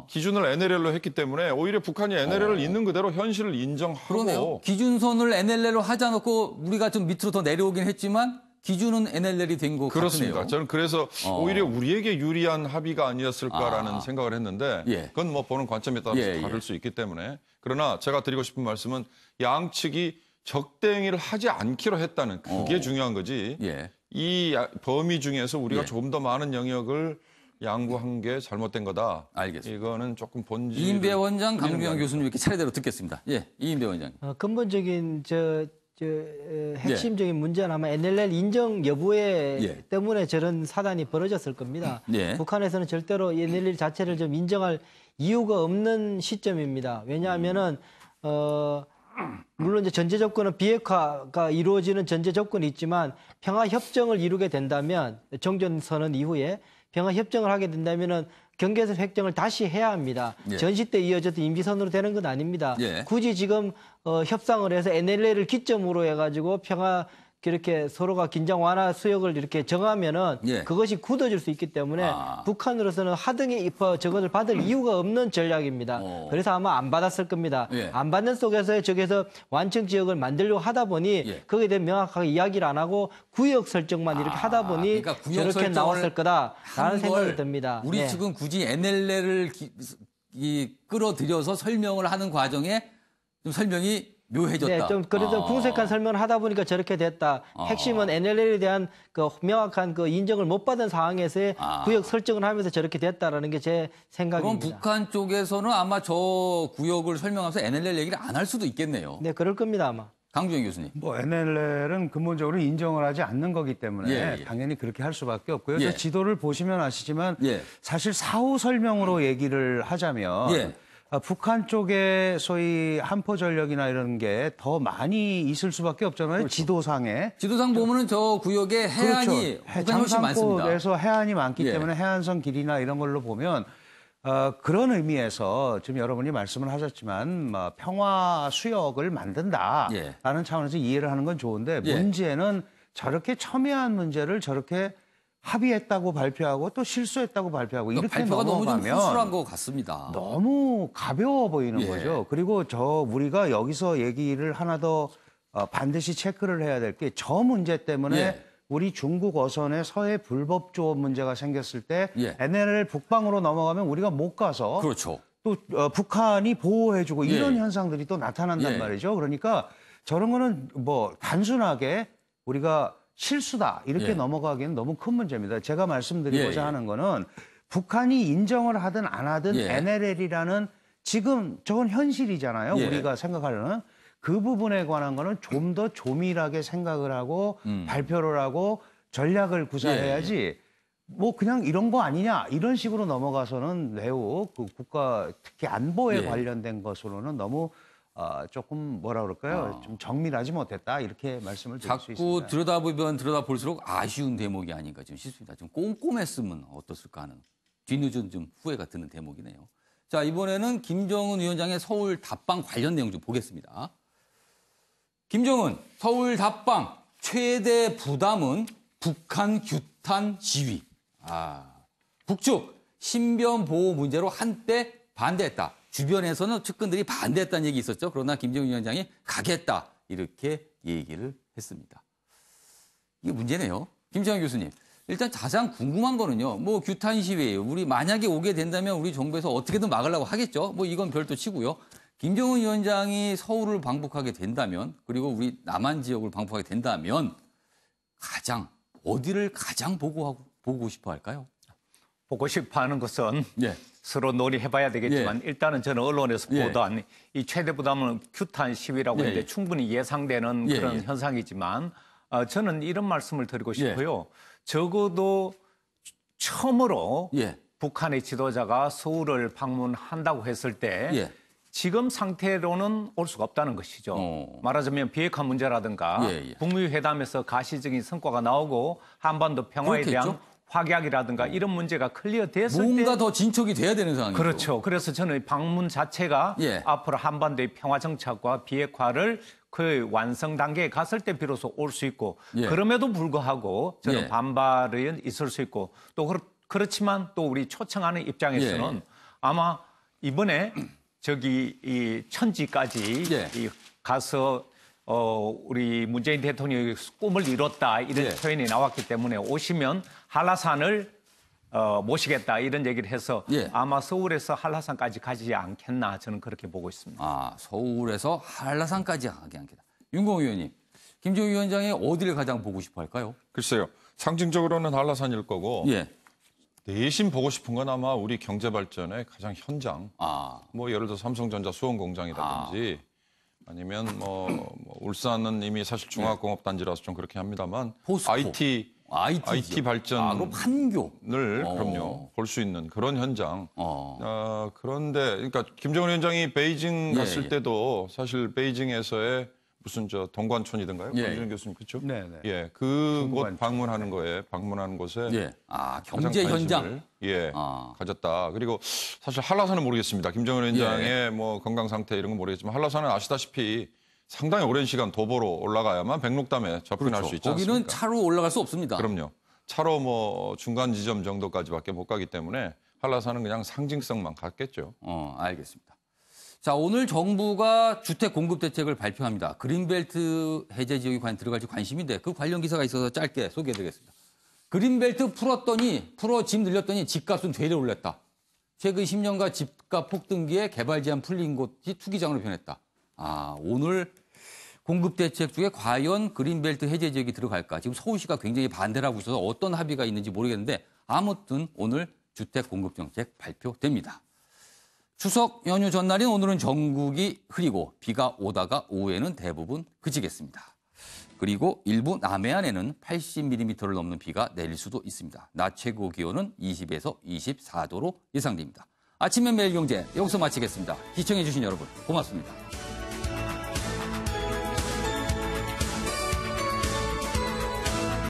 기준을 NLL로 했기 때문에 오히려 북한이 NLL을 있는 그대로 현실을 인정하고. 그러네요. 기준선을 NLL로 하지 않고 우리가 좀 밑으로 더 내려오긴 했지만 기준은 NLL이 된 것 같네요. 그렇습니다. 저는 그래서 오히려 우리에게 유리한 합의가 아니었을까라는 생각을 했는데 그건 뭐 보는 관점에 따라서 다를 수 있기 때문에. 그러나 제가 드리고 싶은 말씀은 양측이 적대행위를 하지 않기로 했다는 그게 중요한 거지. 이 범위 중에서 우리가 조금 더 많은 영역을 양보한 게 잘못된 거다. 알겠습니다. 이거는 조금 본질. 이인배 원장, 강규영 교수님 이렇게 차례대로 듣겠습니다. 이인배 원장. 근본적인 핵심적인 문제는 아마 NLL 인정 여부에 예. 때문에 저런 사단이 벌어졌을 겁니다. 예. 북한에서는 절대로 NLL 자체를 좀 인정할 이유가 없는 시점입니다. 왜냐하면은 물론 이제 전제 조건은 비핵화가 이루어지는 전제 조건이 있지만 평화 협정을 이루게 된다면 정전 선언 이후에 평화 협정을 하게 된다면은 경계선 획정을 다시 해야 합니다. 예. 전시 때 이어졌던 임기선으로 되는 건 아닙니다. 예. 굳이 지금 협상을 해서 NLL을 기점으로 해가지고 평화 이렇게 서로가 긴장 완화 수역을 이렇게 정하면은 예. 그것이 굳어질 수 있기 때문에 북한으로서는 하등에 입어 저것을 받을 이유가 없는 전략입니다. 그래서 아마 안 받았을 겁니다. 예. 안 받는 속에서 저기서 완청 지역을 만들려고 하다 보니 예. 거기에 대해 명확하게 이야기를 안 하고 구역 설정만 이렇게 하다 보니 그러니까 구역 저렇게 설정을 나왔을 거다라는 한 생각이 걸 듭니다. 우리 네. 지금 굳이 NLL을 끌어들여서 설명을 하는 과정에 좀 설명이 묘해졌다. 네, 좀 그래도 궁색한 설명을 하다 보니까 저렇게 됐다. 핵심은 NLL에 대한 그 명확한 그 인정을 못 받은 상황에서의 구역 설정을 하면서 저렇게 됐다라는 게 제 생각입니다. 그럼 북한 쪽에서는 아마 저 구역을 설명하면서 NLL 얘기를 안 할 수도 있겠네요. 네, 그럴 겁니다 아마. 강주영 교수님. 뭐 NLL은 근본적으로 인정을 하지 않는 거기 때문에 예, 예. 당연히 그렇게 할 수밖에 없고요. 예. 저 지도를 보시면 아시지만 예. 사실 사후 설명으로 얘기를 하자면 예. 북한 쪽에 소위 한포 전력이나 이런 게 더 많이 있을 수밖에 없잖아요. 그렇죠. 지도상에. 지도상 보면은 저 구역에 해안이 북한이 훨씬 많습니다. 장산권에서 해안이 많기 예. 때문에 때문에 해안선 길이나 이런 걸로 보면 그런 의미에서 지금 여러분이 말씀을 하셨지만 평화 수역을 만든다라는 예. 차원에서 이해를 하는 건 좋은데 예. 문제는 저렇게 첨예한 문제를 저렇게 합의했다고 발표하고 또 실수했다고 발표하고 이렇게 발표가 너무 좀 넘어가면 허술한 것 같습니다. 너무 가벼워 보이는 예. 거죠. 그리고 우리가 여기서 얘기를 하나 더 반드시 체크를 해야 될 게 저 문제 때문에 예. 우리 중국 어선에 서해 불법 조업 문제가 생겼을 때 예. NLL 북방으로 넘어가면 우리가 못 가서 그렇죠. 또 북한이 보호해주고 이런 예. 현상들이 또 나타난단 예. 말이죠. 그러니까 저런 거는 뭐 단순하게 우리가 실수다 이렇게 예. 넘어가기에는 너무 큰 문제입니다. 제가 말씀드리고자 예, 예. 하는 거는 북한이 인정을 하든 안 하든 예. NLL이라는 지금 저건 현실이잖아요. 예. 우리가 생각하려는 그 부분에 관한 거는 좀 더 조밀하게 생각을 하고 발표를 하고 전략을 구사해야지 뭐 그냥 이런 거 아니냐 이런 식으로 넘어가서는 매우 그 국가 특히 안보에 예. 관련된 것으로는 너무 조금 뭐라 그럴까요? 좀 정밀하지 못했다 이렇게 말씀을 드릴 수 자꾸 있습니다. 들여다보면 들여다볼수록 아쉬운 대목이 아닌가 좀 싶습니다. 좀 꼼꼼했으면 어떻을까 하는 뒤늦은 좀 후회가 드는 대목이네요. 자, 이번에는 김정은 위원장의 서울 답방 관련 내용 좀 보겠습니다. 김정은 서울 답방 최대 부담은 북한 규탄 시위. 북측 신변 보호 문제로 한때 반대했다. 주변에서는 측근들이 반대했다는 얘기 있었죠. 그러나 김정은 위원장이 가겠다 이렇게 얘기를 했습니다. 이게 문제네요. 김정은 교수님. 일단 가장 궁금한 거는요. 뭐 규탄 시위 우리 만약에 오게 된다면 우리 정부에서 어떻게든 막으려고 하겠죠. 뭐 이건 별도 치고요. 김정은 위원장이 서울을 방북하게 된다면 그리고 우리 남한 지역을 방북하게 된다면 어디를 가장 보고 싶어 할까요? 보고 싶어 하는 것은 예. 서로 논의해봐야 되겠지만 일단은 저는 언론에서 예. 보도한 이 최대 부담은 규탄 시위라고 예. 했는데 충분히 예상되는 예. 그런 예. 현상이지만 저는 이런 말씀을 드리고 싶어요. 적어도 처음으로 예. 북한의 지도자가 서울을 방문한다고 했을 때 예. 지금 상태로는 올 수가 없다는 것이죠. 말하자면 비핵화 문제라든가 북미 회담에서 가시적인 성과가 나오고 한반도 평화에 그렇겠죠? 대한 확약이라든가 이런 문제가 클리어됐을 때 뭔가 더 진척이 돼야 되는 상황이죠. 그렇죠. 그래서 저는 방문 자체가 예. 앞으로 한반도의 평화 정착과 비핵화를 그 완성 단계에 갔을 때 비로소 올 수 있고 예. 그럼에도 불구하고 저는 예. 반발은 있을 수 있고 또 그렇지만 또 우리 초청하는 입장에서는 예. 아마 이번에 저기 이 천지까지 예. 이 가서 우리 문재인 대통령의 꿈을 이뤘다 이런 예. 표현이 나왔기 때문에 오시면 한라산을 모시겠다 이런 얘기를 해서 예. 아마 서울에서 한라산까지 가지 않겠나 저는 그렇게 보고 있습니다. 서울에서 한라산까지 가게 않겠다. 윤공호 의원님, 김정은 위원장이 어디를 가장 보고 싶어 할까요? 글쎄요. 상징적으로는 한라산일 거고 예. 내심 보고 싶은 건 아마 우리 경제 발전의 가장 현장. 뭐 예를 들어 삼성전자 수원 공장이라든지 아니면 울산은 이미 사실 중화공업단지라서 좀 그렇게 합니다만 포스코. IT 발전을 그럼 판교. 그럼요 볼 수 있는 그런 현장. 그런데 그러니까 김정은 위원장이 베이징 갔을 때도 사실 베이징에서의 무슨 동관촌이든가요? 권준현 교수님 그렇죠? 네네. 예, 그곳 방문하는 곳에 경제 현장 가졌다. 그리고 사실 한라산은 모르겠습니다. 김정은 위원장의 건강 상태 이런 건 모르겠지만 한라산은 아시다시피 상당히 오랜 시간 도보로 올라가야만 백록담에 접근할 수 있지 않습니까? 거기는 차로 올라갈 수 없습니다. 그럼요. 차로 중간 지점 정도까지밖에 못 가기 때문에 한라산은 그냥 상징성만 갖겠죠. 알겠습니다. 자, 오늘 정부가 주택 공급 대책을 발표합니다. 그린벨트 해제 지역이 과연 들어갈지 관심인데 그 관련 기사가 있어서 짧게 소개해드리겠습니다. 그린벨트 풀어 집 늘렸더니 집값은 되려 올랐다. 최근 10년간 집값 폭등기에 개발 제한 풀린 곳이 투기장으로 변했다. 오늘 공급 대책 중에 과연 그린벨트 해제 지역이 들어갈까? 지금 서울시가 굉장히 반대를 하고 있어서 어떤 합의가 있는지 모르겠는데 아무튼 오늘 주택 공급 정책 발표됩니다. 추석 연휴 전날인 오늘은 전국이 흐리고 비가 오다가 오후에는 대부분 그치겠습니다. 그리고 일부 남해안에는 80mm를 넘는 비가 내릴 수도 있습니다. 낮 최고 기온은 20에서 24도로 예상됩니다. 아침엔 매일경제 여기서 마치겠습니다. 시청해주신 여러분 고맙습니다.